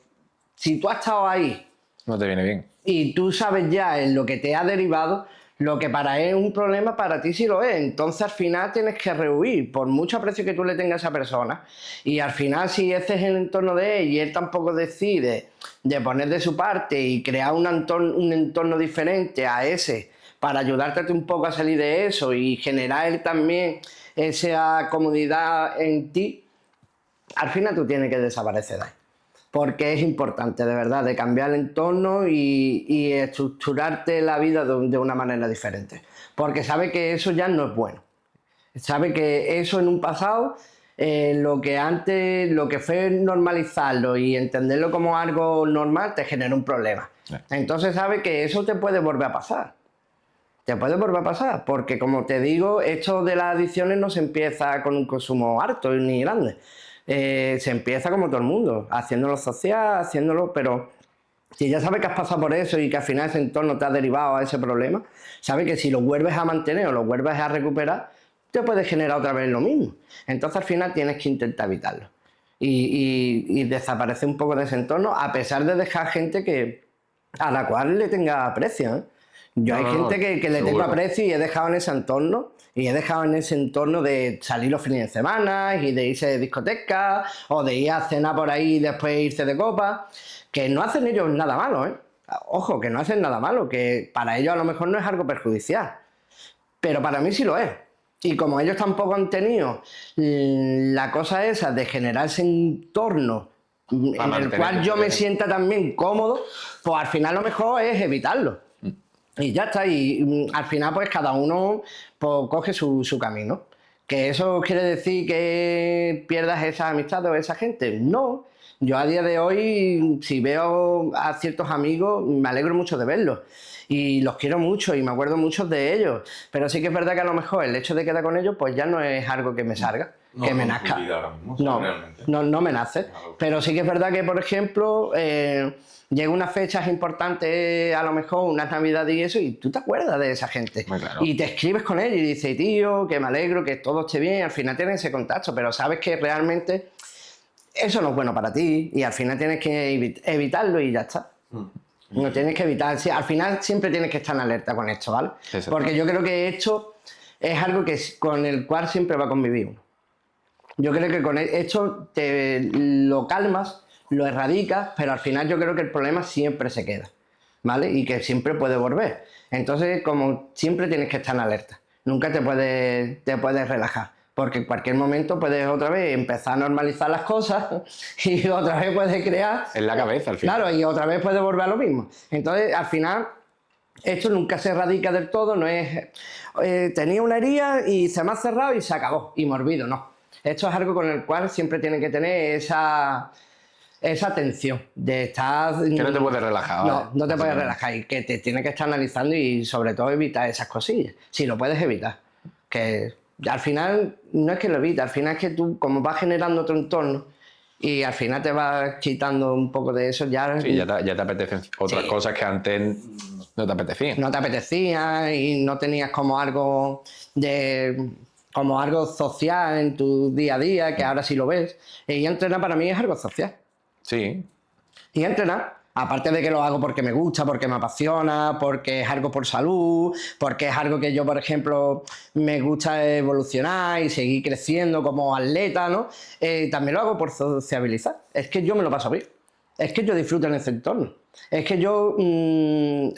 si tú has estado ahí No te viene bien. y tú sabes ya en lo que te ha derivado, lo que para él es un problema, para ti sí lo es. Entonces al final tienes que rehuir, por mucho aprecio que tú le tengas a esa persona. Y al final si ese es el entorno de él y él tampoco decide de poner de su parte y crear un entorno diferente a ese para ayudarte un poco a salir de eso y generar él también esa comodidad en ti, al final tú tienes que desaparecer de ahí. Porque es importante, de verdad, de cambiar el entorno y estructurarte la vida de una manera diferente. Porque sabe que eso ya no es bueno. Sabe que eso en un pasado, lo que fue normalizarlo y entenderlo como algo normal, te genera un problema. Entonces sabe que eso te puede volver a pasar. Te puede volver a pasar, porque como te digo, esto de las adicciones no se empieza con un consumo alto ni grande. Se empieza como todo el mundo, haciéndolo social, pero si ya sabes que has pasado por eso y que al final ese entorno te ha derivado a ese problema, sabes que si lo vuelves a mantener o lo vuelves a recuperar, te puede generar otra vez lo mismo. Entonces al final tienes que intentar evitarlo y desaparecer un poco de ese entorno, a pesar de dejar gente a la cual le tenga aprecio, ¿eh? Yo hay gente que le tengo aprecio y he dejado en ese entorno. Y he dejado en ese entorno de salir los fines de semana y de irse de discoteca o de ir a cenar por ahí y después irse de copa. Que no hacen ellos nada malo, ¿eh? Ojo, que no hacen nada malo, que para ellos a lo mejor no es algo perjudicial. Pero para mí sí lo es. Y como ellos tampoco han tenido la cosa esa de generar ese entorno en el cual yo me sienta también cómodo, pues al final lo mejor es evitarlo. Y ya está, y al final pues cada uno pues, coge su camino. ¿Que eso quiere decir que pierdas esas amistades o esa gente? No. Yo a día de hoy, si veo a ciertos amigos, me alegro mucho de verlos. Y los quiero mucho y me acuerdo mucho de ellos. Pero sí que es verdad que a lo mejor el hecho de quedar con ellos pues ya no es algo que me salga, No, que me no, nazca. No, No me nace. Pero sí que es verdad que, por ejemplo, llega unas fechas importantes, a lo mejor unas navidades y eso, y tú te acuerdas de esa gente. Claro. Y te escribes con ellos y dices, tío, que me alegro, que todo esté bien. Al final tienes ese contacto, pero sabes que realmente eso no es bueno para ti y al final tienes que evitarlo y ya está. No tienes que evitar. Sí, al final siempre tienes que estar en alerta con esto, ¿vale? Porque yo creo que esto es algo con el cual siempre va a convivir uno. Yo creo que con esto te lo calmas, lo erradicas, pero al final yo creo que el problema siempre se queda, ¿vale? Y que siempre puede volver. Entonces, como siempre tienes que estar en alerta. Nunca te puedes relajar, porque en cualquier momento puedes otra vez empezar a normalizar las cosas y otra vez puedes crear... En la cabeza, al final. Claro, y otra vez puedes volver a lo mismo. Entonces, al final, esto nunca se erradica del todo, no es... tenía una herida y se me ha cerrado y se acabó, y me olvido, no. Esto es algo con el cual siempre tiene que tener esa tensión de estar... Que no te puedes relajar. No te puedes relajar y que te tienes que estar analizando y sobre todo evitar esas cosillas. Si lo puedes evitar. Que al final no es que lo evites, al final es que tú como vas generando otro entorno y al final te vas quitando un poco de eso ya... Sí, ya te apetecen otras cosas que antes no te apetecían. No te apetecían y no tenías como algo social en tu día a día, que ahora sí lo ves. Y entrenar para mí es algo social. Sí. Y entrenar, aparte de que lo hago porque me gusta, porque me apasiona, porque es algo por salud, porque es algo que yo, por ejemplo, me gusta evolucionar y seguir creciendo como atleta, ¿no? También lo hago por sociabilizar. Es que yo me lo paso bien. Es que yo disfruto en ese entorno. Es que yo,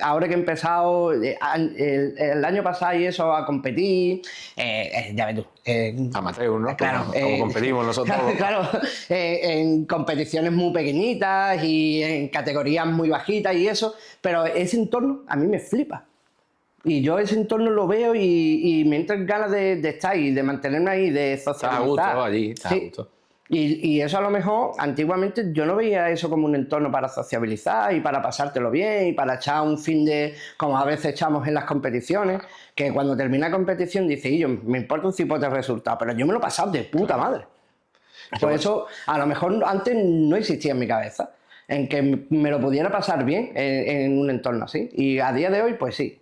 ahora que he empezado el año pasado y eso a competir, ya ves tú. Amateur, ¿no? Claro, como competimos nosotros. Claro, en competiciones muy pequeñitas y en categorías muy bajitas y eso, pero ese entorno a mí me flipa. Y yo ese entorno lo veo y me entran ganas de estar y de mantenerme ahí, de socializar. Está a gusto allí, está a gusto. Y eso a lo mejor, antiguamente yo no veía eso como un entorno para sociabilizar y para pasártelo bien y para echar un fin de, como a veces echamos en las competiciones, que cuando termina la competición dice, y yo, me importa un cipote el resultado, pero yo me lo he pasado de puta madre. Por eso, a lo mejor antes no existía en mi cabeza, en que me lo pudiera pasar bien en un entorno así. Y a día de hoy, pues sí.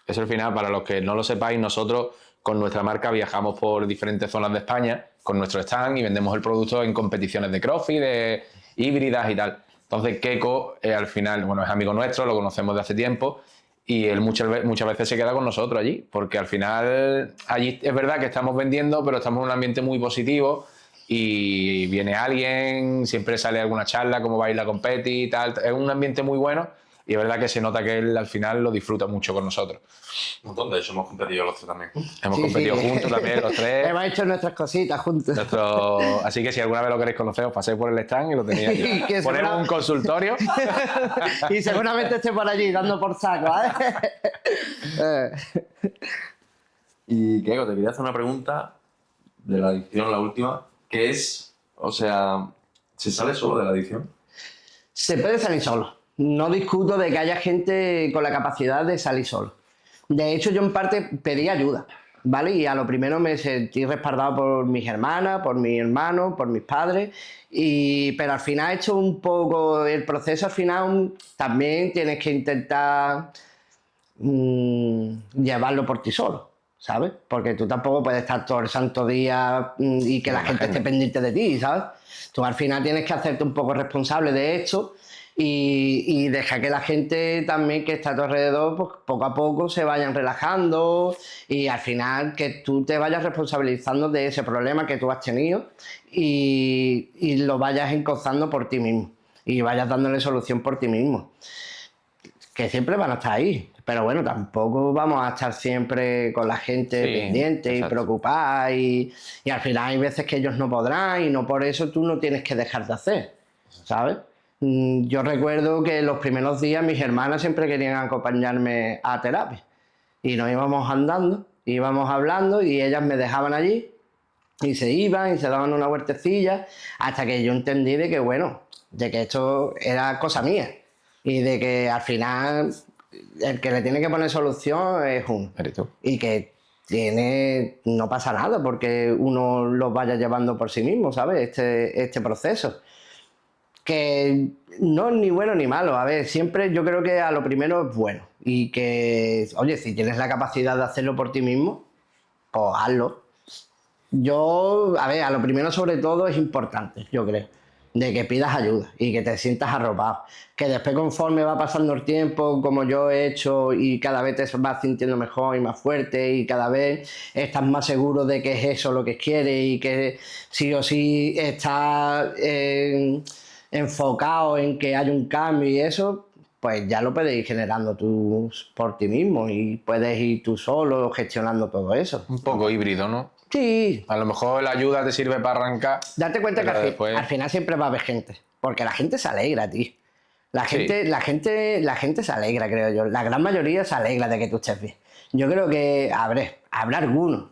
Eso al final, para los que no lo sepáis, nosotros con nuestra marca viajamos por diferentes zonas de España con nuestro stand y vendemos el producto en competiciones de CrossFit, de híbridas y tal. Entonces Keiko al final, bueno, es amigo nuestro, lo conocemos de hace tiempo y él muchas veces se queda con nosotros allí, porque al final allí es verdad que estamos vendiendo, pero estamos en un ambiente muy positivo y viene alguien, siempre sale alguna charla, cómo va a ir la competi y tal. Es un ambiente muy bueno. Y es verdad que se nota que él al final lo disfruta mucho con nosotros. Un montón, de hecho hemos competido los tres también. Hemos competido juntos también, los tres. Hemos hecho nuestras cositas juntos. Así que si alguna vez lo queréis conocer, os paséis por el stand y lo tenéis allí. Ponemos un consultorio. Y seguramente esté por allí dando por saco, ¿eh? Y Keiko, te quería hacer una pregunta de la adicción, la última, que es, o sea, ¿se sale solo de la adicción? Se puede salir solo. No discuto de que haya gente con la capacidad de salir solo. De hecho, yo en parte pedí ayuda, ¿vale? Y a lo primero me sentí respaldado por mis hermanas, por mis hermanos, por mis padres, pero al final he hecho un poco el proceso, al final también tienes que intentar llevarlo por ti solo, ¿sabes? Porque tú tampoco puedes estar todo el santo día y que la gente esté pendiente de ti, ¿sabes? Tú al final tienes que hacerte un poco responsable de esto y deja que la gente también que está a tu alrededor, pues poco a poco se vayan relajando y al final que tú te vayas responsabilizando de ese problema que tú has tenido y lo vayas encauzando por ti mismo y vayas dándole solución por ti mismo. Que siempre van a estar ahí, pero bueno, tampoco vamos a estar siempre con la gente pendiente y preocupada y al final hay veces que ellos no podrán y no por eso tú no tienes que dejar de hacer, ¿sabes? Yo recuerdo que los primeros días mis hermanas siempre querían acompañarme a terapia y nos íbamos andando, íbamos hablando y ellas me dejaban allí y se iban y se daban una vueltecilla hasta que yo entendí de que bueno, de que esto era cosa mía y de que al final el que le tiene que poner solución es uno. ¿Eres tú? Y que no pasa nada porque uno lo vaya llevando por sí mismo, ¿sabes? Este proceso. Que no es ni bueno ni malo, a ver, siempre yo creo que a lo primero es bueno y que, oye, si tienes la capacidad de hacerlo por ti mismo, pues hazlo. Yo, a ver, a lo primero sobre todo es importante, yo creo, de que pidas ayuda y que te sientas arropado, que después conforme va pasando el tiempo, como yo he hecho y cada vez te vas sintiendo mejor y más fuerte y cada vez estás más seguro de que es eso lo que quieres y que sí o sí estás enfocado en que haya un cambio y eso, pues ya lo puedes ir generando tú por ti mismo y puedes ir tú solo gestionando todo eso. Un poco híbrido, ¿no? Sí. A lo mejor la ayuda te sirve para arrancar. Date cuenta que después... al final siempre va a haber gente, porque la gente se alegra, tío. La gente se alegra, creo yo. La gran mayoría se alegra de que tú estés bien. Yo creo que habrá algunos,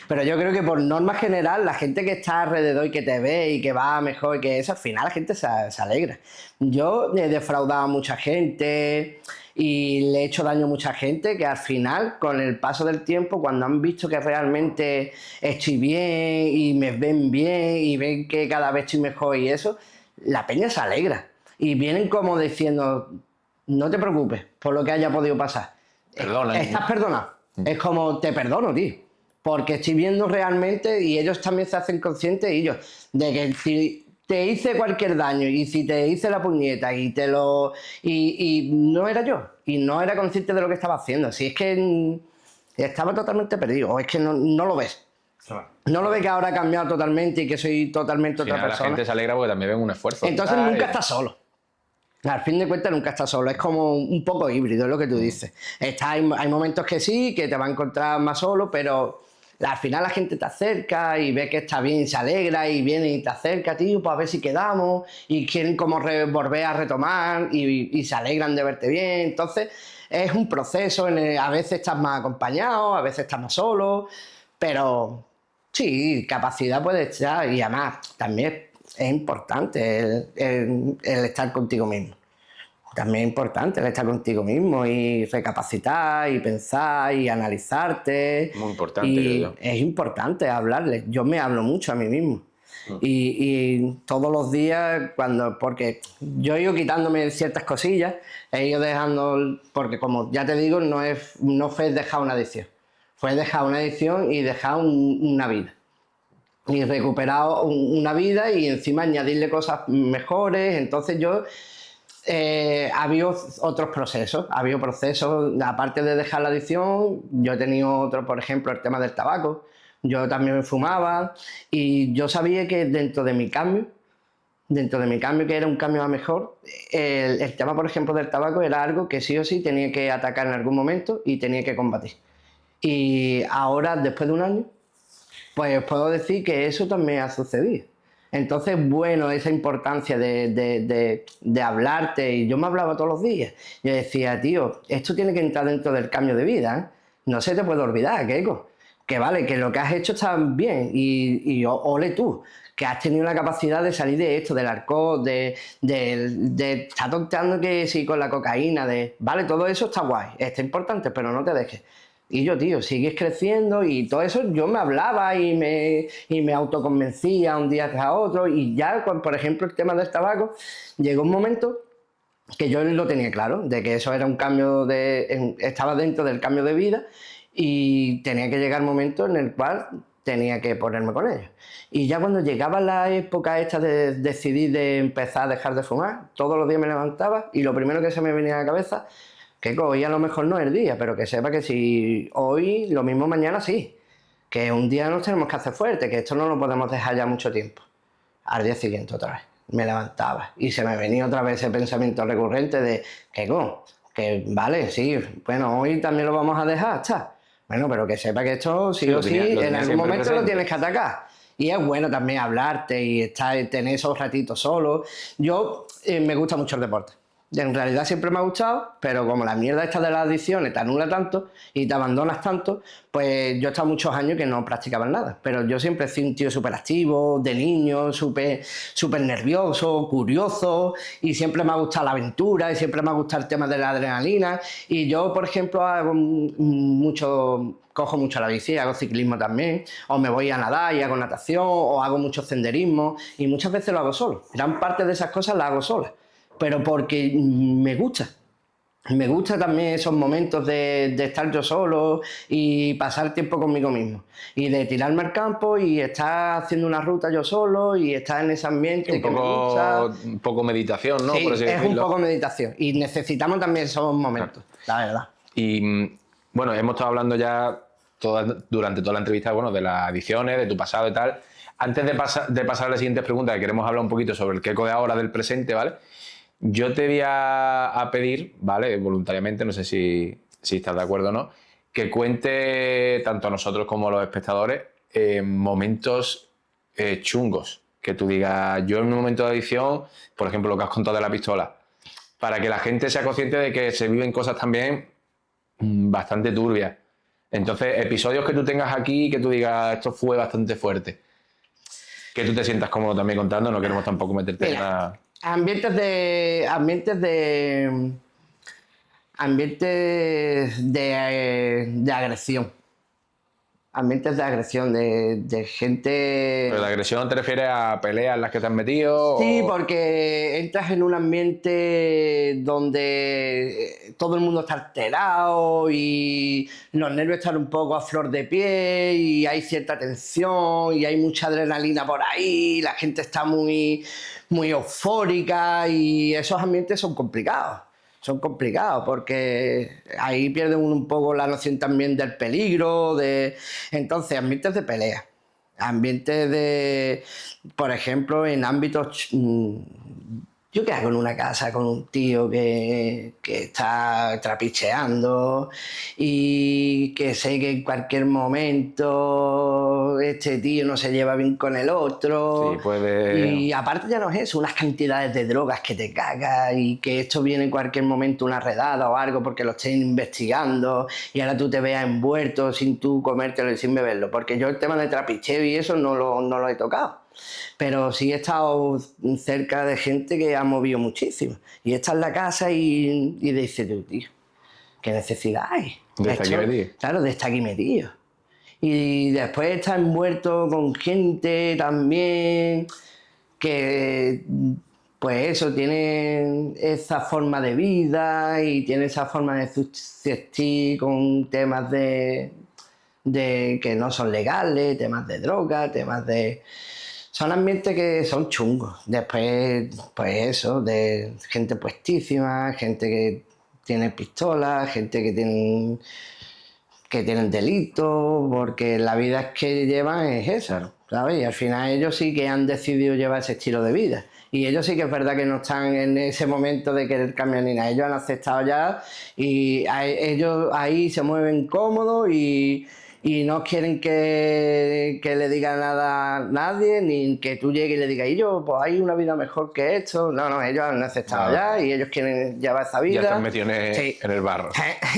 pero yo creo que por norma general la gente que está alrededor y que te ve y que va mejor y que eso, al final la gente se alegra. Yo he defraudado a mucha gente y le he hecho daño a mucha gente que al final, con el paso del tiempo, cuando han visto que realmente estoy bien y me ven bien y ven que cada vez estoy mejor y eso, la peña se alegra. Y vienen como diciendo, no te preocupes por lo que haya podido pasar. Perdona. Estás perdonado. Es como, te perdono, tío. Porque estoy viendo realmente, y ellos también se hacen conscientes, ellos, de que si te hice cualquier daño y si te hice la puñeta y no era yo, y no era consciente de lo que estaba haciendo. Si es que estaba totalmente perdido, o es que no lo ves. No lo ve que ahora ha cambiado totalmente y que soy totalmente Al final otra la persona. gente se alegra porque también ven un esfuerzo. Entonces nunca estás solo. Al fin de cuentas nunca estás solo, es como un poco híbrido, es lo que tú dices. Hay momentos que sí, que te va a encontrar más solo, pero al final la gente te acerca y ve que está bien y se alegra y viene y te acerca, tío, pues a ver si quedamos, y quieren como volver a retomar y se alegran de verte bien. Entonces es un proceso, a veces estás más acompañado, a veces estás más solo, pero sí, capacidad puede estar, y además también es importante el estar contigo mismo. También es importante el estar contigo mismo y recapacitar y pensar y analizarte. Muy importante, Y creo yo. es importante hablarle. Yo me hablo mucho a mí mismo. Y todos los días, porque yo he ido quitándome ciertas cosillas, he ido dejando, porque como ya te digo, no fue dejar una adicción. Fue dejar una adicción y dejar una vida. Y recuperar una vida y encima añadirle cosas mejores. Entonces yo ha habido otros procesos. Ha habido procesos, aparte de dejar la adicción, yo he tenido otro, por ejemplo, el tema del tabaco. Yo también me fumaba y yo sabía que dentro de mi cambio, que era un cambio a mejor, el tema, por ejemplo, del tabaco era algo que sí o sí tenía que atacar en algún momento y tenía que combatir. Y ahora, después de un año, pues puedo decir que eso también ha sucedido. Entonces, bueno, esa importancia de hablarte, y yo me hablaba todos los días. Yo decía, tío, esto tiene que entrar dentro del cambio de vida, ¿eh? No se te puede olvidar, Keiko, que vale, que lo que has hecho está bien, y ole tú, que has tenido la capacidad de salir de esto, del alcohol, de estar tonteando que sí con la cocaína, vale, todo eso está guay, está importante, pero no te dejes. Y yo, tío, sigues creciendo y todo eso, yo me hablaba y me autoconvencía un día tras otro, y ya, por ejemplo, el tema del tabaco, llegó un momento que yo lo tenía claro, de que eso era un cambio estaba dentro del cambio de vida y tenía que llegar el momento en el cual tenía que ponerme con ellos. Y ya cuando llegaba la época esta de decidir de empezar a dejar de fumar, todos los días me levantaba y lo primero que se me venía a la cabeza, que hoy a lo mejor no es el día, pero que sepa que si hoy, lo mismo mañana sí. Que un día nos tenemos que hacer fuerte, que esto no lo podemos dejar ya mucho tiempo. Al día siguiente otra vez, me levantaba y se me venía otra vez ese pensamiento recurrente de que vale, sí, bueno, hoy también lo vamos a dejar, está. Bueno, pero que sepa que esto sí o sí, en algún momento lo tienes que atacar. Y es bueno también hablarte y tener esos ratitos solos. Yo me gusta mucho el deporte. En realidad siempre me ha gustado, pero como la mierda esta de las adicciones te anula tanto y te abandonas tanto, pues yo he estado muchos años que no practicaba nada. Pero yo siempre he sido un tío súper activo, de niño, súper nervioso, curioso, y siempre me ha gustado la aventura y siempre me ha gustado el tema de la adrenalina. Y yo, por ejemplo, cojo mucho la bici, hago ciclismo también, o me voy a nadar y hago natación, o hago mucho senderismo, y muchas veces lo hago solo. Gran parte de esas cosas las hago sola, pero porque me gusta. Me gusta también esos momentos de estar yo solo y pasar tiempo conmigo mismo. Y de tirarme al campo y estar haciendo una ruta yo solo y estar en ese ambiente que me gusta. Un poco meditación, ¿no? Sí, por así es decirlo. un poco meditación. Y necesitamos también esos momentos, la verdad. Y bueno, hemos estado hablando ya durante toda la entrevista, bueno, de las adicciones, de tu pasado y tal. Antes de pasar a las siguientes preguntas, que queremos hablar un poquito sobre el Keiko de ahora, del presente, ¿vale? Yo te voy a pedir, ¿vale? Voluntariamente, no sé si estás de acuerdo o no, que cuente tanto a nosotros como a los espectadores momentos chungos. Que tú digas, yo en un momento de adicción, por ejemplo, lo que has contado de la pistola, para que la gente sea consciente de que se viven cosas también bastante turbias. Entonces, episodios que tú tengas aquí, que tú digas, esto fue bastante fuerte. Que tú te sientas cómodo también contando, no queremos tampoco meterte en la... Ambientes de agresión. Ambientes de agresión, de gente... ¿Pero de agresión te refieres a peleas en las que te has metido? Sí, o... porque entras en un ambiente donde todo el mundo está alterado y los nervios están un poco a flor de piel y hay cierta tensión y hay mucha adrenalina por ahí, la gente está muy eufórica y esos ambientes son complicados. Son complicados porque ahí pierden un poco la noción también del peligro, entonces ambientes de pelea. Ambientes de, por ejemplo, en ámbitos... Yo qué hago en una casa con un tío que está trapicheando y que sé que en cualquier momento este tío no se lleva bien con el otro. Sí, puede... Y aparte ya no es eso, unas cantidades de drogas que te cagas y que esto viene en cualquier momento una redada o algo porque lo estén investigando y ahora tú te veas envuelto sin tú comértelo y sin beberlo. Porque yo el tema de trapicheo y eso no lo he tocado. Pero sí he estado cerca de gente que ha movido muchísimo. Y está en la casa y dice tú, tío, ¿qué necesidad hay? De estar aquí metido. Claro, de estar aquí metido. Y después está envuelto con gente también que, pues eso, tiene esa forma de vida y tiene esa forma de subsistir con temas de que no son legales, temas de droga, temas de... Son ambientes que son chungos. Después, pues eso, de gente puestísima, gente que tiene pistolas, gente que tienen delitos, porque la vida es que llevan es esa, ¿sabes? Y al final ellos sí que han decidido llevar ese estilo de vida. Y ellos sí que es verdad que no están en ese momento de querer cambiar ni nada. Ellos han aceptado ya y ellos ahí se mueven cómodos y no quieren que le diga nada a nadie, ni que tú llegues y le digas, y yo, pues hay una vida mejor que esto. No, ellos han aceptado ya y ellos quieren llevar esa vida. Ya están metidos Sí. en el barro.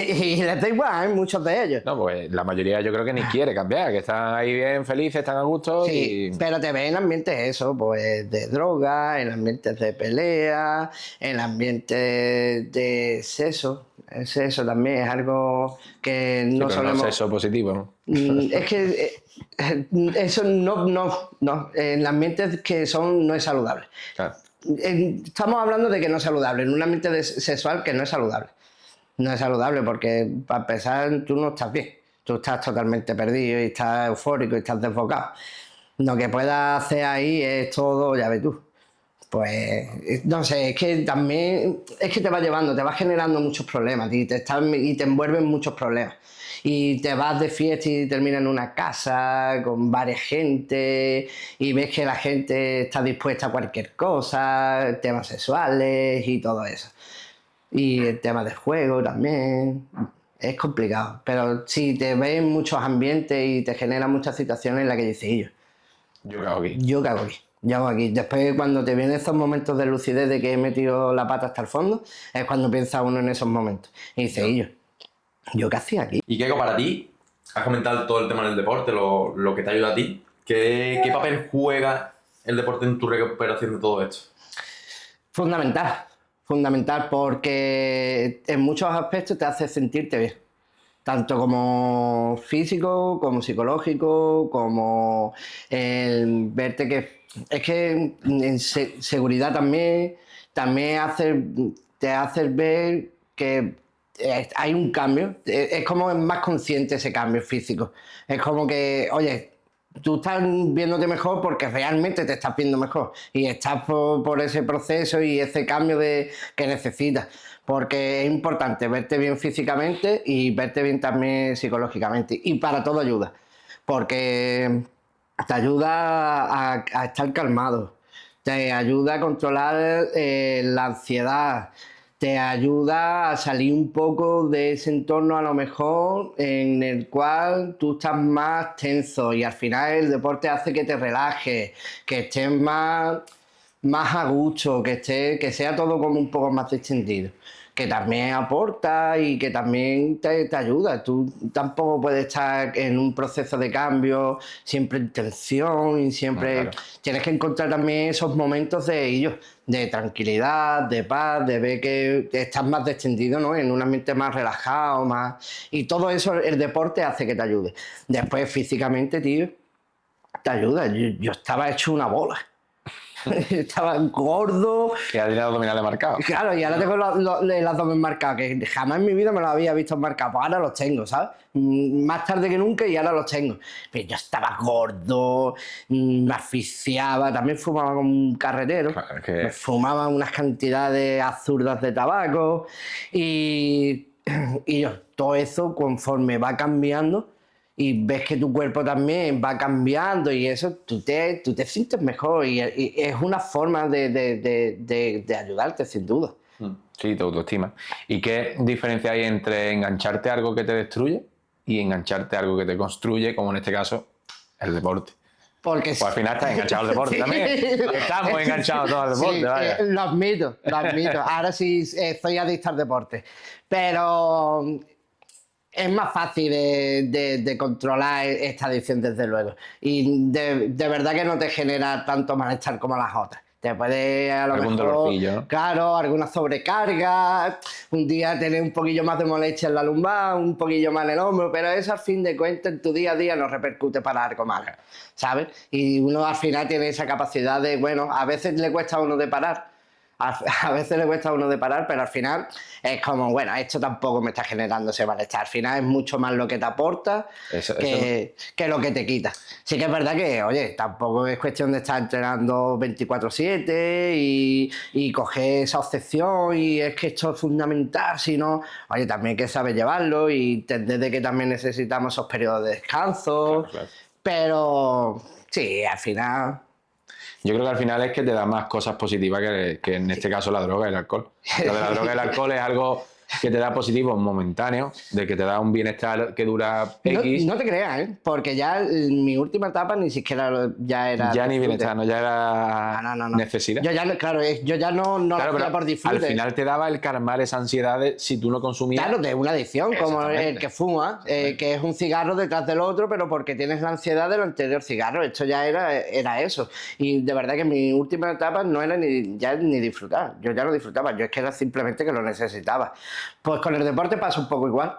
Y les da igual, muchos de ellos. No, pues la mayoría yo creo que ni quiere cambiar, que están ahí bien felices, están a gusto. Sí, pero te ves en ambientes eso, pues de droga, en ambientes de pelea, en ambientes de sexo. El sexo también es algo que no solemos... No sexo positivo, ¿no? Es que eso no. En ambientes que no es saludable. Claro. Estamos hablando de que no es saludable, en un ambiente sexual que no es saludable. No es saludable porque, para empezar, tú no estás bien. Tú estás totalmente perdido y estás eufórico y estás desbocado. Lo que puedas hacer ahí es todo, ya ves tú. Pues, no sé, es que también, es que te va llevando, te va generando muchos problemas y te envuelven muchos problemas. Y te vas de fiesta y terminas en una casa con varias gente y ves que la gente está dispuesta a cualquier cosa, temas sexuales y todo eso. Y el tema del juego también. Es complicado, pero si te ves en muchos ambientes y te genera muchas situaciones en las que dices, Yo cago aquí. yo cago aquí. Yo hago aquí. Después, cuando te vienen esos momentos de lucidez de que he metido la pata hasta el fondo, es cuando piensa uno en esos momentos. Y dice, ¿yo qué hacía aquí? Y Keiko, para ti, has comentado todo el tema del deporte, lo que te ayuda a ti. ¿Qué papel juega el deporte en tu recuperación de todo esto? Fundamental porque en muchos aspectos te hace sentirte bien. Tanto como físico, como psicológico, como el verte que... Es que en seguridad también te hace ver que hay un cambio. Es como es más consciente ese cambio físico. Es como que, oye, tú estás viéndote mejor porque realmente te estás viendo mejor y estás por ese proceso y ese cambio que necesitas. Porque es importante verte bien físicamente y verte bien también psicológicamente. Y para todo ayuda. Porque te ayuda a estar calmado, te ayuda a controlar la ansiedad, te ayuda a salir un poco de ese entorno a lo mejor en el cual tú estás más tenso y al final el deporte hace que te relajes, que estés más a gusto, que sea todo como un poco más distendido. Que también aporta y que también te ayuda. Tú tampoco puedes estar en un proceso de cambio siempre en tensión y siempre... Claro. Tienes que encontrar también esos momentos de tranquilidad, de paz, de ver que estás más distendido, ¿no? En un ambiente más relajado, más... Y todo eso el deporte hace que te ayude. Después físicamente, tío, te ayuda. Yo estaba hecho una bola. Estaba gordo. Que ha tirado abdominales marcados. Claro, y ahora tengo el abdomen marcado, que jamás en mi vida me lo había visto marcado. Pues ahora los tengo, ¿sabes? Más tarde que nunca y ahora los tengo. Pero yo estaba gordo, me asfixiaba, también fumaba como un carretero. Claro, que... Me fumaba unas cantidades absurdas de tabaco y yo, todo eso conforme va cambiando y ves que tu cuerpo también va cambiando y eso, tú te sientes mejor y es una forma de ayudarte, sin duda. Sí, tu autoestima. ¿Y qué diferencia hay entre engancharte a algo que te destruye y engancharte a algo que te construye, como en este caso el deporte? Porque Pues al final estás enganchado al deporte Sí. también. Estamos enganchados todos al deporte, Sí, vaya. lo admito, lo admito. Ahora sí estoy adicto al deporte. Pero es más fácil de controlar esta adicción, desde luego. Y de verdad que no te genera tanto malestar como las otras. Te puede a lo Algún mejor, dolorcillo, ¿no? claro, alguna sobrecarga, un día tener un poquillo más de molestia en la lumbar, un poquillo más en el hombro, pero eso al fin de cuentas en tu día a día no repercute para algo malo, ¿sabes? Y uno al final tiene esa capacidad de, bueno, a veces le cuesta a uno de parar, a veces le cuesta a uno de parar, pero al final es como, bueno, esto tampoco me está generando ese malestar. Al final es mucho más lo que te aporta que lo que te quita. Sí que es verdad que, oye, tampoco es cuestión de estar entrenando 24/7 y coger esa obsesión y es que esto es fundamental, sino, oye, también hay que saber llevarlo y entender de que también necesitamos esos periodos de descanso. Claro. Pero sí, al final... Yo creo que al final es que te da más cosas positivas que en este caso la droga y el alcohol. Lo de la droga y el alcohol es algo que te da positivo momentáneo, de que te da un bienestar que dura X. No te creas, ¿eh? Porque ya en mi última etapa ni siquiera ya era Ya ni disfrute. bienestar, no, ya era No. necesidad. Yo ya, claro, yo ya no lo Claro, hacía pero por disfrute. al final te daba el calmar esa ansiedad de si tú no consumías. Claro, de una adicción, como Exactamente. el que fuma, que es un cigarro detrás del otro, pero porque tienes la ansiedad del anterior cigarro. Esto ya era eso. Y de verdad que en mi última etapa no era ni disfrutar. Yo ya lo disfrutaba, yo es que era simplemente que lo necesitaba. Pues con el deporte pasa un poco igual.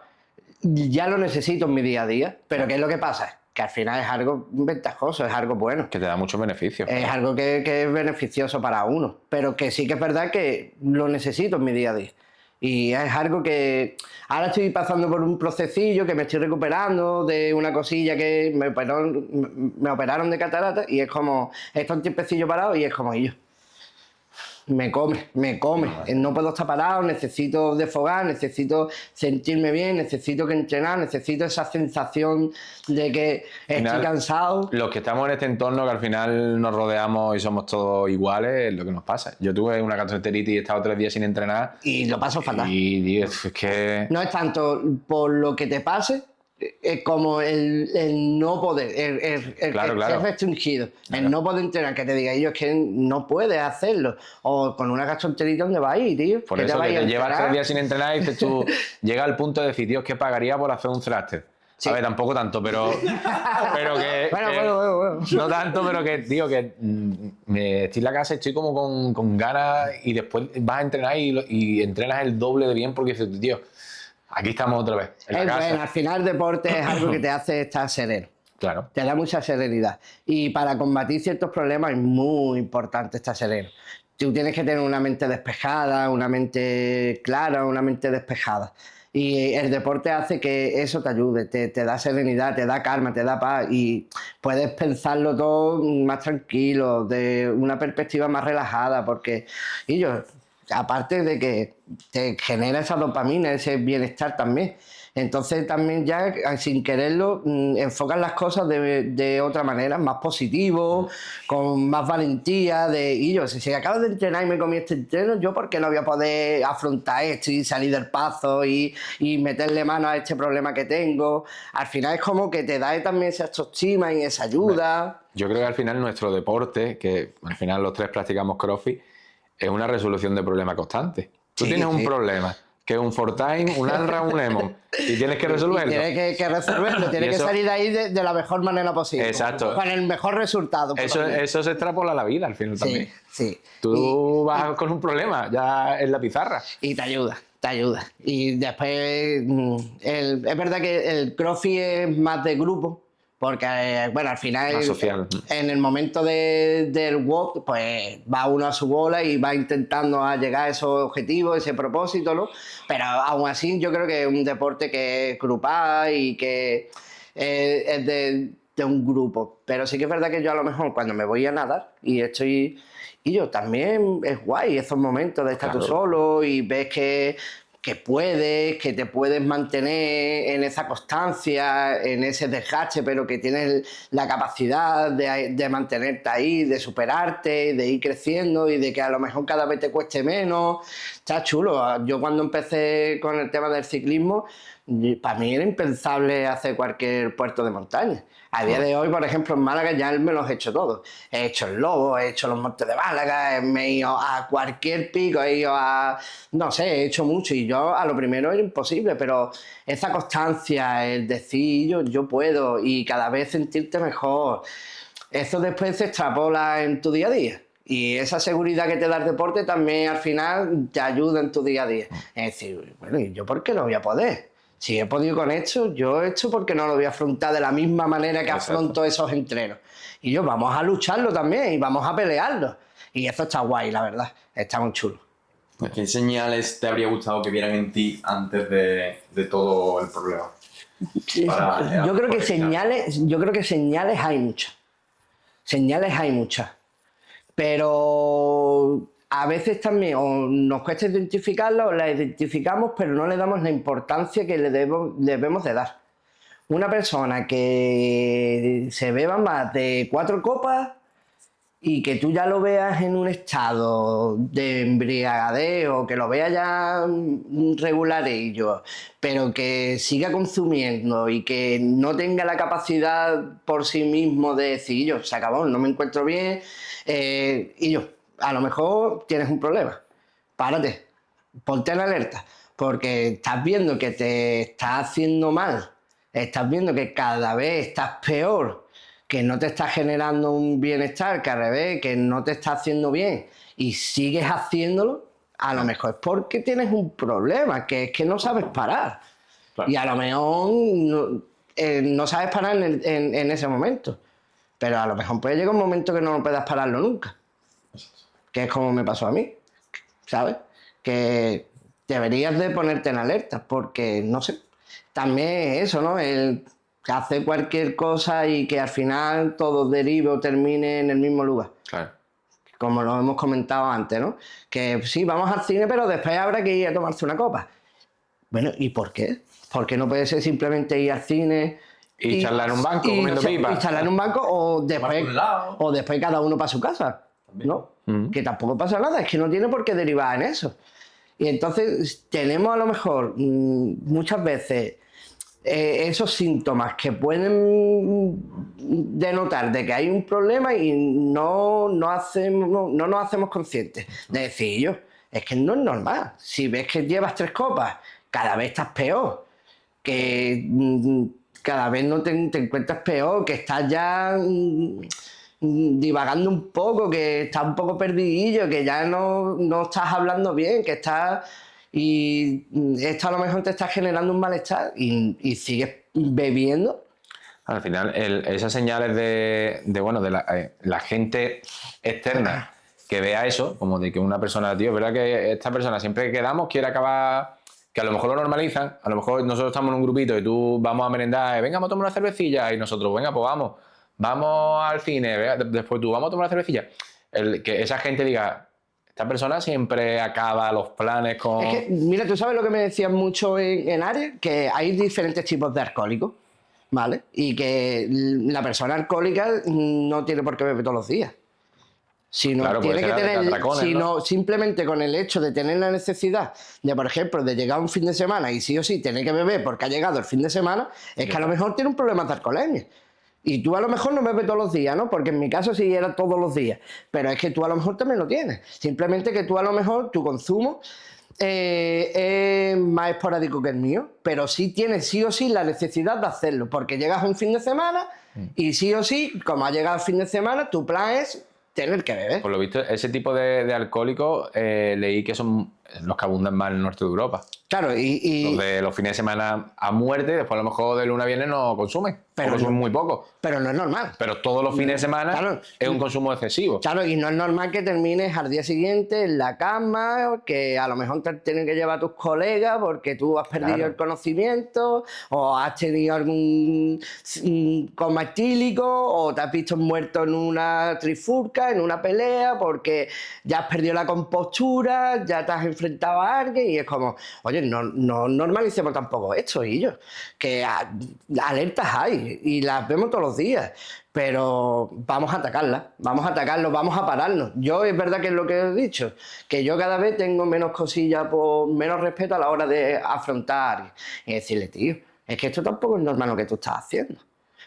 Ya lo necesito en mi día a día, pero ¿qué es lo que pasa? Que al final es algo ventajoso, es algo bueno. Que te da muchos beneficios. Es algo que es beneficioso para uno, pero que sí que es verdad que lo necesito en mi día a día. Y es algo que ahora estoy pasando por un procecillo que me estoy recuperando de una cosilla que me operaron de catarata y es como, está un tiempecillo parado y es como yo. Me come. No puedo estar parado, necesito desfogar, necesito sentirme bien, necesito que entrenar, necesito esa sensación de que estoy cansado. Los que estamos en este entorno, que al final nos rodeamos y somos todos iguales, es lo que nos pasa. Yo tuve una gastroenteritis y he estado 3 días sin entrenar. Y lo paso fatal. Y tío, es que... No es tanto por lo que te pase, como el no poder, el Claro, que claro. estés restringido, Claro. el no poder entrenar, que te diga yo es que no puedes hacerlo. O con una gastroenteritis, ¿dónde vas a ir, tío? Por ¿Qué eso vas a que ir a te llevas entrenar? 3 días sin entrenar y dices tú, llega al punto de decir, Dios, ¿qué pagaría por hacer un thruster? Sí. A ver, tampoco tanto, pero que... Bueno. No tanto, pero que, tío, que estoy en la casa y estoy como con ganas y después vas a entrenar y entrenas el doble de bien porque dices, tío, aquí estamos otra vez, en la Es casa. bueno, al final el deporte es algo que te hace estar sereno. Claro. Te da mucha serenidad. Y para combatir ciertos problemas es muy importante estar sereno. Tú tienes que tener una mente despejada, una mente clara, una mente despejada. Y el deporte hace que eso te ayude, te da serenidad, te da calma, te da paz y puedes pensarlo todo más tranquilo, de una perspectiva más relajada, porque aparte de que te genera esa dopamina, ese bienestar también. Entonces también ya sin quererlo enfocas las cosas de otra manera, más positivo, con más valentía, si acabas de entrenar y me comí este entreno, yo por qué no voy a poder afrontar esto y salir del pazo y meterle mano a este problema que tengo. Al final es como que te da también esa autoestima y esa ayuda. Yo creo que al final nuestro deporte, que al final los 3 practicamos CrossFit, es una resolución de problema constante. Tú Sí, tienes un sí. problema, que es un Fortime, un Unra, un Lemon, y tienes que resolverlo. Tienes que resolverlo, tienes que eso- salir de ahí de la mejor manera posible. Exacto. Con el mejor resultado. por lo menos. Eso se extrapola a la vida al final también. Sí. Tú vas con un problema ya en la pizarra. Y te ayuda. Y después, es verdad que el CrossFit es más de grupo, porque, bueno, al final, Más social. en el momento del WOD, pues va uno a su bola y va intentando llegar a esos objetivos, ese propósito, ¿no? Pero aún así yo creo que es un deporte que es grupal y que es de un grupo. Pero sí que es verdad que yo a lo mejor cuando me voy a nadar y estoy... Y yo también es guay esos momentos de estar tú Claro. solo y ves que que puedes, que te puedes mantener en esa constancia, en ese desgaste, pero que tienes la capacidad de mantenerte ahí, de superarte, de ir creciendo y de que a lo mejor cada vez te cueste menos. Está chulo. Yo cuando empecé con el tema del ciclismo, para mí era impensable hacer cualquier puerto de montaña. A día de hoy, por ejemplo, en Málaga ya me los he hecho todos. He hecho el Lobo, he hecho los Montes de Málaga, me he ido a cualquier pico, he ido a... No sé, he hecho mucho y yo a lo primero era imposible, pero esa constancia, el decir yo puedo y cada vez sentirte mejor, eso después se extrapola en tu día a día. Y esa seguridad que te da el deporte también al final te ayuda en tu día a día. Es decir, bueno, ¿y yo por qué no voy a poder? Si he podido con esto, yo he hecho porque no lo voy a afrontar de la misma manera que afronto esos entrenos. Y yo, vamos a lucharlo también y vamos a pelearlo. Y eso está guay, la verdad. Está muy chulo. ¿Qué señales te habría gustado que vieran en ti antes de todo el problema? Yo creo que señales hay muchas. Señales hay muchas. Pero a veces también o nos cuesta identificarlas o las identificamos, pero no le damos la importancia que le debemos de dar. Una persona que se beba más de 4 copas y que tú ya lo veas en un estado de embriagadez, que lo veas ya regularillo, pero que siga consumiendo y que no tenga la capacidad por sí mismo de decir, yo, se acabó, no me encuentro bien, y yo, a lo mejor tienes un problema. Párate, ponte en alerta, porque estás viendo que te estás haciendo mal, estás viendo que cada vez estás peor, que no te está generando un bienestar, que al revés, que no te está haciendo bien y sigues haciéndolo, a lo mejor es porque tienes un problema, que es que no sabes parar. Claro. Y a lo mejor no sabes parar en ese momento, pero a lo mejor puede llegar un momento que no puedas pararlo nunca. Que es como me pasó a mí, ¿sabes? Que deberías de ponerte en alerta, porque, no sé, también es eso, ¿no? El hacer cualquier cosa y que al final todo derive o termine en el mismo lugar. Claro. Como lo hemos comentado antes, ¿no? Que sí, vamos al cine, pero después habrá que ir a tomarse una copa. Bueno, ¿y por qué? ¿Por qué no puede ser simplemente ir al cine y charlar en un banco comiendo pipa? Y charlar en un banco o después cada uno para su casa, ¿no? Que tampoco pasa nada, es que no tiene por qué derivar en eso. Y entonces tenemos a lo mejor muchas veces esos síntomas que pueden denotar de que hay un problema y no nos hacemos conscientes de decir, yo, es que no es normal. Si ves que llevas 3 copas, cada vez estás peor, que cada vez no te encuentras peor, que estás ya divagando un poco, que estás un poco perdidillo, que ya no estás hablando bien, que estás... Y esto a lo mejor te está generando un malestar y sigues bebiendo. Al final, esas señales de la gente externa que vea eso, como de que una persona, tío, es verdad que esta persona siempre que quedamos quiere acabar, que a lo mejor lo normalizan, a lo mejor nosotros estamos en un grupito y tú vamos a merendar, venga, vamos a tomar una cervecilla, y nosotros, venga, pues vamos al cine, después tú, vamos a tomar una cervecilla. Que esa gente diga... Esta persona siempre acaba los planes con... Es que, mira, tú sabes lo que me decían mucho en Ares, que hay diferentes tipos de alcohólicos, ¿vale? Y que la persona alcohólica no tiene por qué beber todos los días. Sino claro, tiene que tener, sino simplemente con el hecho de tener la necesidad de, por ejemplo, de llegar un fin de semana y sí o sí tener que beber porque ha llegado el fin de semana, es que a lo mejor tiene un problema de alcoholemia. Y tú a lo mejor no bebes todos los días, ¿no? Porque en mi caso sí era todos los días. Pero es que tú a lo mejor también lo tienes. Simplemente que tú a lo mejor, tu consumo es más esporádico que el mío. Pero sí tienes sí o sí la necesidad de hacerlo. Porque llegas a un fin de semana y sí o sí, como ha llegado el fin de semana, tu plan es tener que beber. Por lo visto, ese tipo de alcohólicos leí que son los que abundan más en el norte de Europa. Claro, los de los fines de semana a muerte, después a lo mejor de lunes a viernes no consumen. Pero consumen muy poco. Pero no es normal. Pero todos los fines de semana es un consumo excesivo. Claro, y no es normal que termines al día siguiente en la cama, que a lo mejor te tienen que llevar a tus colegas porque tú has perdido el conocimiento, o has tenido algún coma etílico, o te has visto muerto en una trifulca, en una pelea, porque ya has perdido la compostura, ya te has enfrentado enfrentado a alguien y es como, oye, no normalicemos tampoco esto, y yo, que alertas hay y las vemos todos los días, pero vamos a atacarlas, vamos a atacarlo, vamos a pararnos. Yo es verdad que es lo que he dicho, que yo cada vez tengo menos cosillas, menos respeto a la hora de afrontar y decirle, tío, es que esto tampoco es normal lo que tú estás haciendo.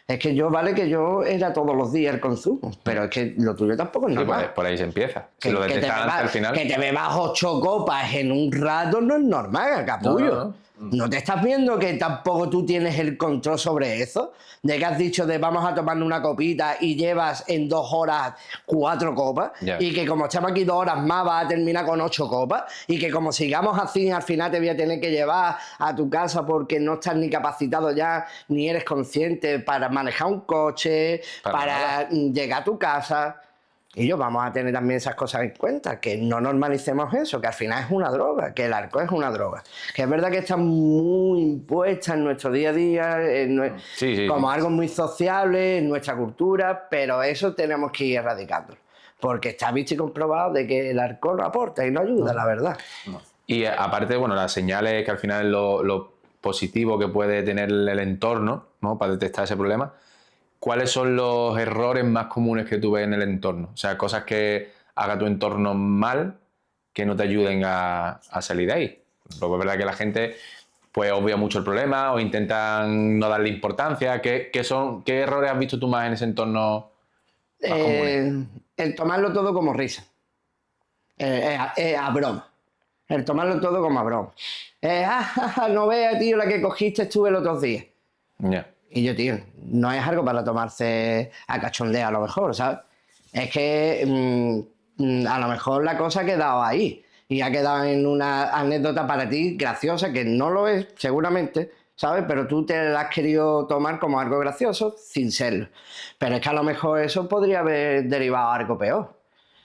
Es que vale que yo era todos los días el consumo, pero es que lo tuyo tampoco es normal. Sí, por ahí se empieza. Si Que, lo detectan antes, al final... que te bebas 8 copas en un rato no es normal, capullo. ¿No te estás viendo que tampoco tú tienes el control sobre eso? De que has dicho de vamos a tomarle una copita y llevas en 2 horas 4 copas, y que como estamos aquí 2 horas más vas a terminar con 8 copas, y que como sigamos así al final te voy a tener que llevar a tu casa porque no estás ni capacitado ya, ni eres consciente para manejar un coche, para llegar a tu casa. Y vamos a tener también esas cosas en cuenta, que no normalicemos eso, que al final es una droga, que el alcohol es una droga. Que es verdad que está muy impuesta en nuestro día a día, como algo muy sociable, en nuestra cultura, pero eso tenemos que ir erradicándolo. Porque está visto y comprobado de que el alcohol no aporta y no ayuda, la verdad. Y aparte, bueno, las señales que al final es lo positivo que puede tener el entorno, ¿no? Para detectar ese problema. ¿Cuáles son los errores más comunes que tú ves en el entorno? O sea, cosas que haga tu entorno mal que no te ayuden a salir de ahí. Luego es verdad que la gente pues obvia mucho el problema o intentan no darle importancia. ¿Qué errores has visto tú más en ese entorno más comunes? El tomarlo todo como risa. A broma. El tomarlo todo como a broma. No veas, tío, la que cogiste tú el otro día. Ya. Y yo, tío, no es algo para tomarse a cachondeo a lo mejor, ¿sabes? Es que a lo mejor la cosa ha quedado ahí y ha quedado en una anécdota para ti graciosa, que no lo es, seguramente, ¿sabes? Pero tú te la has querido tomar como algo gracioso sin serlo. Pero es que a lo mejor eso podría haber derivado a algo peor.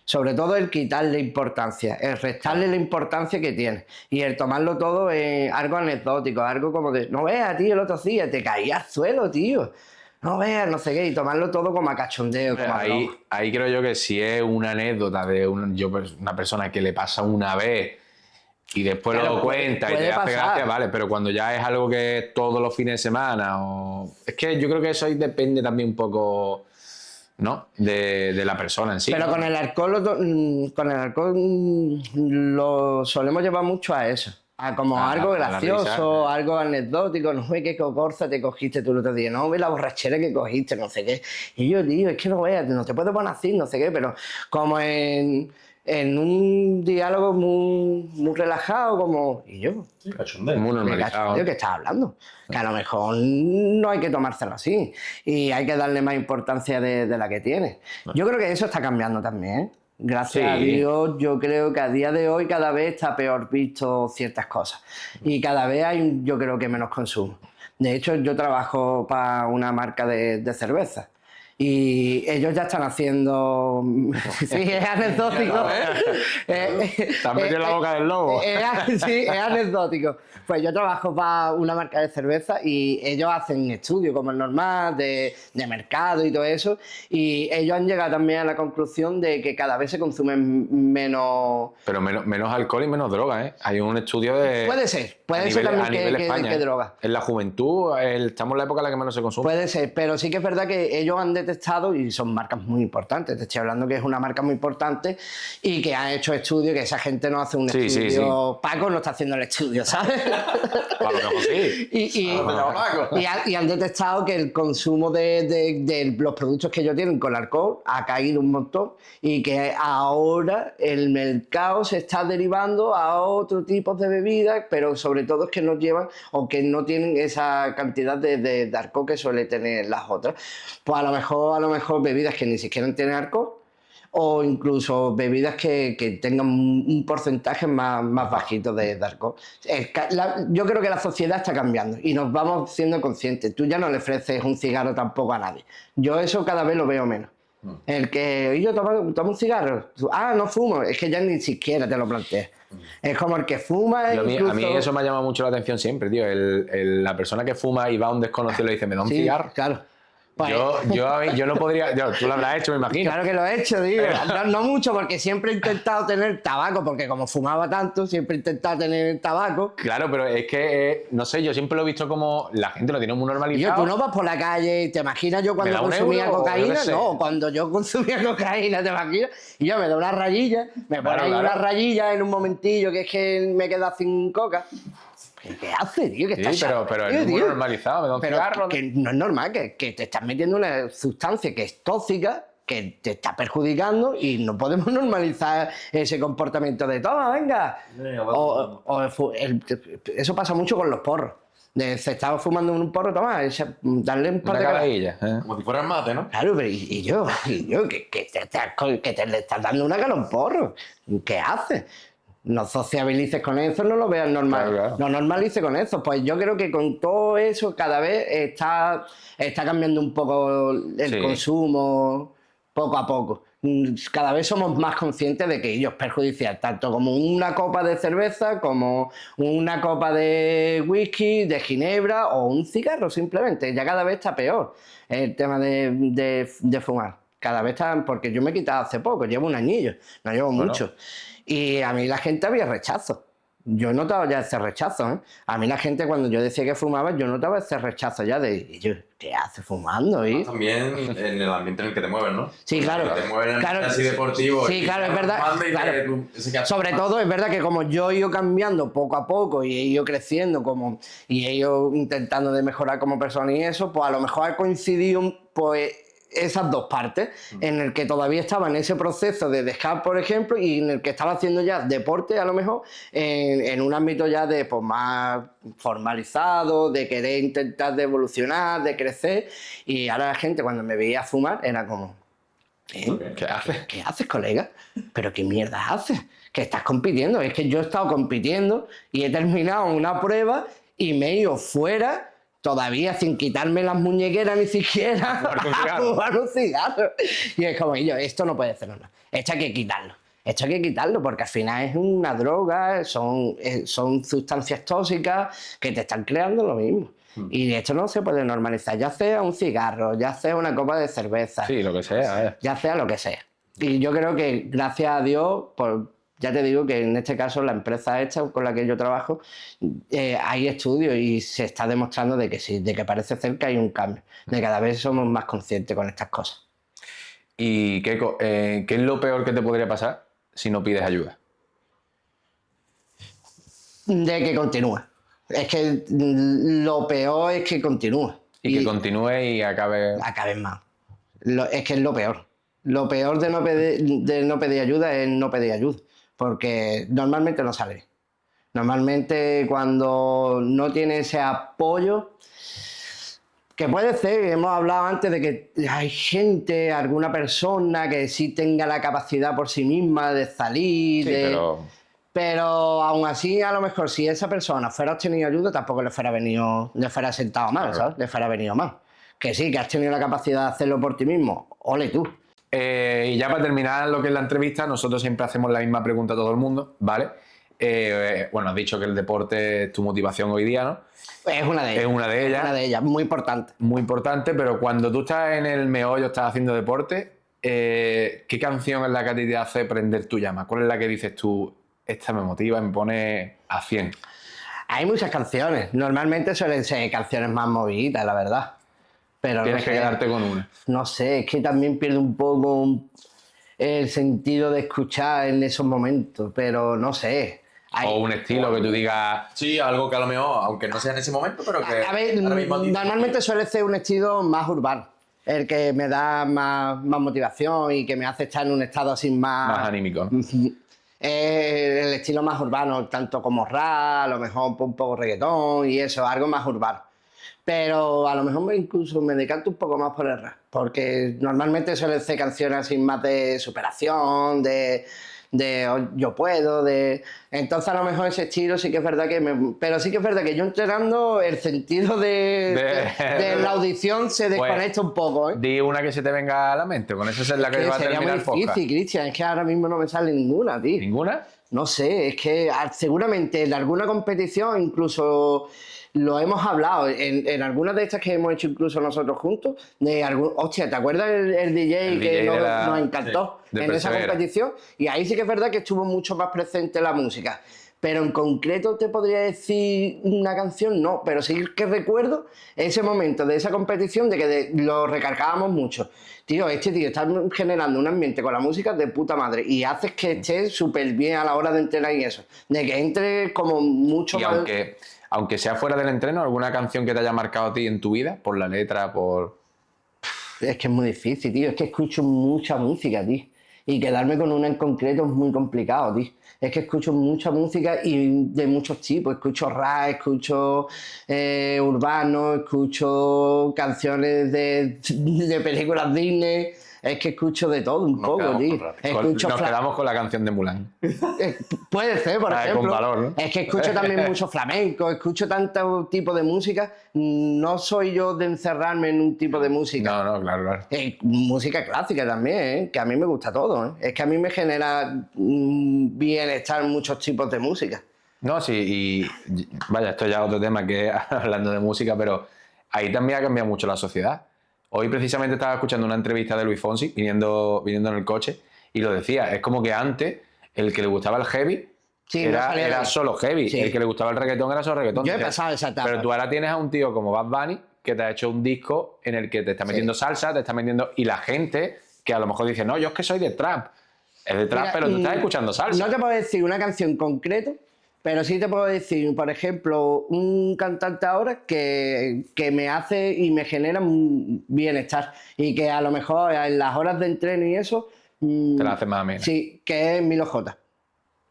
Sobre todo el quitarle importancia, el restarle la importancia que tiene y el tomarlo todo en algo anecdótico, algo como de, no veas, tío, el otro día te caía al suelo, tío, no veas, no sé qué, y tomarlo todo como a cachondeo. Como ahí creo yo que si es una anécdota de una persona que le pasa una vez y después lo cuenta y te hace gracia, vale, pero cuando ya es algo que es todos los fines de semana, es que yo creo que eso ahí depende también un poco... ¿no? De la persona en sí. Pero con el alcohol lo solemos llevar mucho a eso. A como algo gracioso, algo anecdótico. No ve qué corza te cogiste tú el otro día. No ve la borrachera que cogiste, no sé qué. Y yo, tío, es que no veas, no te puedo poner así, no sé qué. Pero como en un diálogo muy relajado, como... Y yo... Muy normalizado. ¿De qué estás hablando? Que a lo mejor no hay que tomárselo así. Y hay que darle más importancia de la que tiene. Yo creo que eso está cambiando también, ¿eh? Gracias a Dios, yo creo que a día de hoy cada vez está peor visto ciertas cosas. Y cada vez hay, yo creo que menos consumo. De hecho, yo trabajo para una marca de cerveza. Y ellos ya están haciendo... Sí, es anecdótico. Te has metido en la boca del lobo. Sí, es anecdótico. Pues yo trabajo para una marca de cerveza y ellos hacen estudios como el normal, de mercado y todo eso. Y ellos han llegado también a la conclusión de que cada vez se consumen menos... Pero menos alcohol y menos droga, ¿eh? Hay un estudio de... Puede ser también que droga. En la juventud, estamos en la época en la que menos se consume. Puede ser, pero sí que es verdad que ellos han detectado, y son marcas muy importantes, te estoy hablando que es una marca muy importante y que han hecho estudios, que esa gente no hace un estudio... Paco no está haciendo el estudio, ¿sabes? A lo mejor sí. Y han detectado que el consumo de los productos que ellos tienen con alcohol ha caído un montón y que ahora el mercado se está derivando a otro tipo de bebidas, pero sobre todo es que no llevan o que no tienen esa cantidad de alcohol que suele tener las otras. Pues a lo mejor bebidas que ni siquiera tienen alcohol, o incluso bebidas que tengan un porcentaje más bajito de alcohol. Yo creo que la sociedad está cambiando y nos vamos siendo conscientes. Tú ya no le ofreces un cigarro tampoco a nadie. Yo eso cada vez lo veo menos. El que yo tomo un cigarro, no fumo, es que ya ni siquiera te lo planteas. Es como el que fuma. A mí eso me ha llamado mucho la atención siempre, tío. La persona que fuma y va a un desconocido y le dice, ¿me da un cigarro? Claro. Pues- yo no podría... tú lo habrás hecho, me imagino. Claro que lo he hecho, digo. No mucho, porque siempre he intentado tener tabaco, porque como fumaba tanto, siempre he intentado tener tabaco. Claro, pero es que, no sé, yo siempre lo he visto como la gente lo tiene muy Y yo, normalizado. tú no vas por la calle, ¿te imaginas yo ¿Me cuando da un consumía euro? Yo cocaína? qué sé. No, cuando yo consumía cocaína, ¿te imaginas? Y yo me da una rayilla, me pone ahí claro. una rayilla en un momentillo, que es que me queda sin coca. ¿Qué hace, tío? ¿Qué Sí, estás pero tío, es muy tío? normalizado, me da un Pero cigarro. que no es normal, que te estás metiendo una sustancia que es tóxica, que te está perjudicando y no podemos normalizar ese comportamiento de toma, venga. Eso pasa mucho con los porros. Se estaba fumando un porro, toma, darle un par Una de caballilla. Como si fuera el mate, ¿no? Claro, pero y yo, que te le estás dando una cara a un porro. ¿Qué haces? No sociabilices con eso, no lo veas normal. Claro, claro. No normalices con eso. Pues yo creo que con todo eso cada vez está cambiando un poco el Sí. consumo, poco a poco. Cada vez somos más conscientes de que ello es perjudicial, tanto como una copa de cerveza, como una copa de whisky, de ginebra o un cigarro simplemente. Ya cada vez está peor el tema de fumar. Cada vez está, porque yo me he quitado hace poco, llevo un añillo, no llevo mucho. Y a mí la gente había rechazo. Yo he notado ya ese rechazo, ¿eh? A mí la gente cuando yo decía que fumaba, yo notaba ese rechazo ya de, y yo, ¿qué hace fumando? Y... También en el ambiente en el que te mueves, ¿no? Sí, claro. Que te mueves en el Claro. ambiente así deportivo. Sí, y claro, es estás verdad. fumando y Claro. que tú- ese que- Sobre todo, es verdad que como yo he ido cambiando poco a poco y he ido creciendo y he ido intentando de mejorar como persona y eso, pues a lo mejor ha coincidido pues, esas dos partes, en el que todavía estaba en ese proceso de dejar, por ejemplo, y en el que estaba haciendo ya deporte, a lo mejor, en un ámbito ya de pues, más formalizado, de querer intentar de evolucionar, de crecer, y ahora la gente cuando me veía fumar era como... ¿Qué haces? ¿Qué haces, colega? ¿Pero qué mierda haces? Que estás compitiendo. Es que yo he estado compitiendo y he terminado una prueba y me he ido fuera todavía sin quitarme las muñequeras ni siquiera a fumar un cigarro. Y es como, y yo, esto no puede ser nada. Esto hay que quitarlo. Esto hay que quitarlo porque al final es una droga, son sustancias tóxicas que te están creando lo mismo. Y esto no se puede normalizar, ya sea un cigarro, ya sea una copa de cerveza, Sí, lo que sea. ya sea lo que sea. Y yo creo que gracias a Dios, pues ya te digo que en este caso la empresa esta con la que yo trabajo, hay estudios y se está demostrando de que sí, de que parece ser que hay un cambio, de que cada vez somos más conscientes con estas cosas. ¿Y Keiko, qué es lo peor que te podría pasar si no pides ayuda? De que continúe. Es que lo peor es que continúe. Y que continúe y acabe... Acabes mal. Es que es lo peor. Lo peor de no pedir ayuda es no pedir ayuda. Porque normalmente no sale. Normalmente cuando no tiene ese apoyo, que puede ser, hemos hablado antes de que hay gente, alguna persona que sí tenga la capacidad por sí misma de salir, Sí, pero aún así, a lo mejor, si esa persona fuera obtenido ayuda, tampoco le fuera sentado mal, ¿sabes? Le fuera venido mal. Que sí, que has tenido la capacidad de hacerlo por ti mismo, ole tú. Y ya para terminar lo que es la entrevista, nosotros siempre hacemos la misma pregunta a todo el mundo, ¿vale? Bueno, has dicho que el deporte es tu motivación hoy día, ¿no? Es una de ellas. Es una de ellas. Una de ellas, muy importante. Muy importante, pero cuando tú estás en el meollo, estás haciendo deporte, ¿qué canción es la que a ti te hace prender tu llama? ¿Cuál es la que dices tú, esta me motiva, me pone a 100? Hay muchas canciones. Normalmente suelen ser canciones más moviditas, la verdad. Pero Tienes no que sé, quedarte con una. No sé, es que también pierde un poco el sentido de escuchar en esos momentos, pero no sé. O un estilo que tú digas... Sí, algo que a lo mejor, aunque no sea en ese momento, pero que... A ver, ahora mismo a ti- normalmente suele ser un estilo más urbano, el que me da más motivación y que me hace estar en un estado así Más anímico, ¿no? el estilo más urbano, tanto como rap, a lo mejor un poco reggaetón y eso, algo más urbano. Pero a lo mejor incluso me decanto un poco más por el rap, porque normalmente suelen ser canciones así más de superación, de yo puedo, entonces a lo mejor ese estilo sí que es verdad pero sí que es verdad que yo entrenando el sentido de la audición se desconecta un poco, ¿eh? Di una que se te venga a la mente, con esa es la que va a sería terminar muy el podcast. difícil, Cristian, es que ahora mismo no me sale ninguna, tío. ¿Ninguna? No sé, es que seguramente en alguna competición incluso lo hemos hablado, en algunas de estas que hemos hecho incluso nosotros juntos, hostia, ¿te acuerdas el DJ El que DJ nos encantó sí, de en esa Persevera. competición? Y ahí sí que es verdad que estuvo mucho más presente la música. Pero en concreto te podría decir una canción, no, pero sí que recuerdo ese momento de esa competición de que lo recargábamos mucho. Tío, este tío está generando un ambiente con la música de puta madre y haces que esté súper bien a la hora de entrenar y eso. De que entre como mucho Y más... aunque sea fuera del entreno, ¿alguna canción que te haya marcado a ti en tu vida? Por la letra, por... Es que es muy difícil, tío. Es que escucho mucha música, tío. Y quedarme con una en concreto es muy complicado, tío. Es que escucho mucha música y de muchos tipos. Escucho rap, escucho urbano, escucho canciones de películas Disney. Es que escucho de todo un poco, quedamos tío. con rap. Escucho Nos quedamos con la canción de Mulan. Puede ser, por Ah, ejemplo. con valor, ¿no? Es que escucho también mucho flamenco, escucho tanto tipo de música. No soy yo de encerrarme en un tipo de música. No, claro, claro. Música clásica también, que a mí me gusta todo. Es que a mí me genera bienestar muchos tipos de música. No, sí, y vaya, esto ya es otro tema que hablando de música, pero ahí también ha cambiado mucho la sociedad. Hoy precisamente estaba escuchando una entrevista de Luis Fonsi viniendo en el coche y lo decía, es como que antes el que le gustaba el heavy Sí, no salía de era ahí. solo heavy, Sí. el que le gustaba el reggaetón era solo reggaetón. Yo he Decía, pasado esa etapa. pero tú ahora tienes a un tío como Bad Bunny que te ha hecho un disco en el que te está metiendo salsa, te está metiendo... Y la gente que a lo mejor dice, no, yo es que soy de trap. Es de trap, Mira, pero tú estás escuchando salsa. No te puedo decir una canción concreta, pero sí te puedo decir, por ejemplo, un cantante ahora que me hace y me genera un bienestar y que a lo mejor en las horas de entreno y eso... Te la haces más amena. Sí, que es Milo J.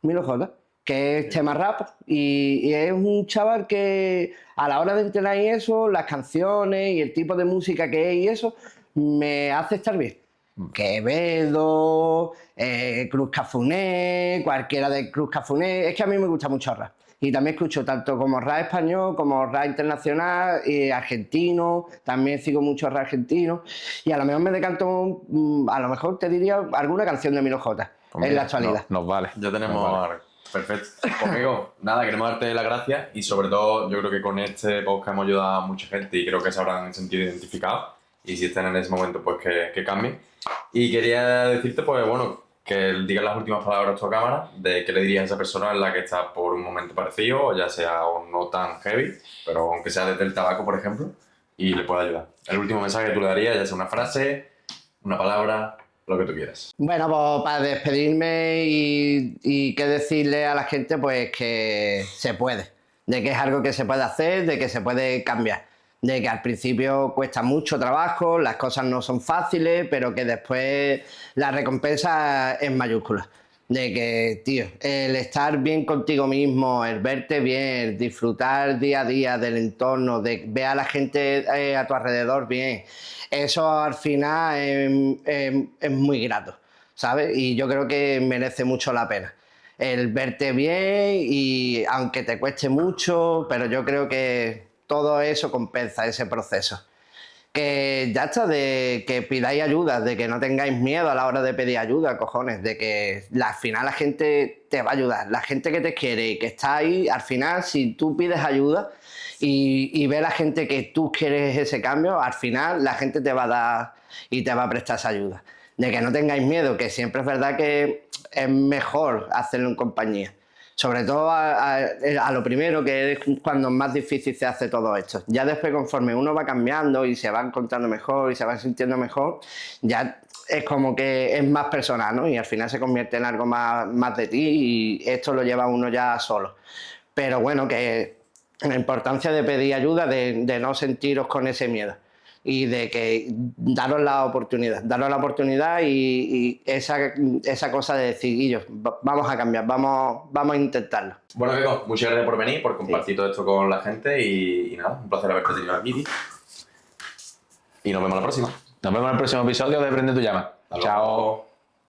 Milo J, que es tema rap y es un chaval que a la hora de entrenar y eso, las canciones y el tipo de música que es y eso, me hace estar bien. Quevedo, Cruz Cafuné, cualquiera de Cruz Cafuné, es que a mí me gusta mucho el rap. Y también escucho tanto como rap español, como rap internacional, argentino, también sigo mucho rap argentino. Y a lo mejor me decanto, a lo mejor te diría alguna canción de Milo J Pues en mira, la actualidad. Nos vale. Ya tenemos... Nos vale. Perfecto. Conmigo, nada, queremos darte las gracias y sobre todo yo creo que con este podcast hemos ayudado a mucha gente y creo que se habrán sentido identificados y si están en ese momento pues que cambien. Y quería decirte pues bueno, que digas las últimas palabras a tu cámara de qué le dirías a esa persona en la que está por un momento parecido, ya sea o no tan heavy, pero aunque sea desde el tabaco por ejemplo, y le pueda ayudar. El último mensaje que tú le darías, ya sea una frase, una palabra, lo que tú quieras. Bueno, pues para despedirme y que decirle a la gente, pues que se puede, de que es algo que se puede hacer, de que se puede cambiar, de que al principio cuesta mucho trabajo, las cosas no son fáciles, pero que después la recompensa es mayúscula. De que, tío, el estar bien contigo mismo, el verte bien, disfrutar día a día del entorno, de ver a la gente a tu alrededor bien, eso al final es muy grato, ¿sabes? Y yo creo que merece mucho la pena. El verte bien y aunque te cueste mucho, pero yo creo que todo eso compensa ese proceso. Que ya está, de que pidáis ayuda, de que no tengáis miedo a la hora de pedir ayuda, cojones, de que al final la gente te va a ayudar, la gente que te quiere y que está ahí, al final si tú pides ayuda y ve la gente que tú quieres ese cambio, al final la gente te va a dar y te va a prestar esa ayuda. De que no tengáis miedo, que siempre es verdad que es mejor hacerlo en compañía. Sobre todo a lo primero, que es cuando más difícil se hace todo esto. Ya después, conforme uno va cambiando y se va encontrando mejor y se va sintiendo mejor, ya es como que es más personal, ¿no? Y al final se convierte en algo más de ti y esto lo lleva uno ya solo. Pero bueno, que la importancia de pedir ayuda, de no sentiros con ese miedo y de que daros la oportunidad y esa cosa de decir, Guillo, vamos a cambiar, vamos a intentarlo. Bueno, Keiko, muchas gracias por venir, por compartir todo esto con la gente y nada, un placer haberte tenido aquí. Y nos vemos la próxima. Nos vemos en el próximo episodio de Prende tu Llama. Hasta Chao. luego.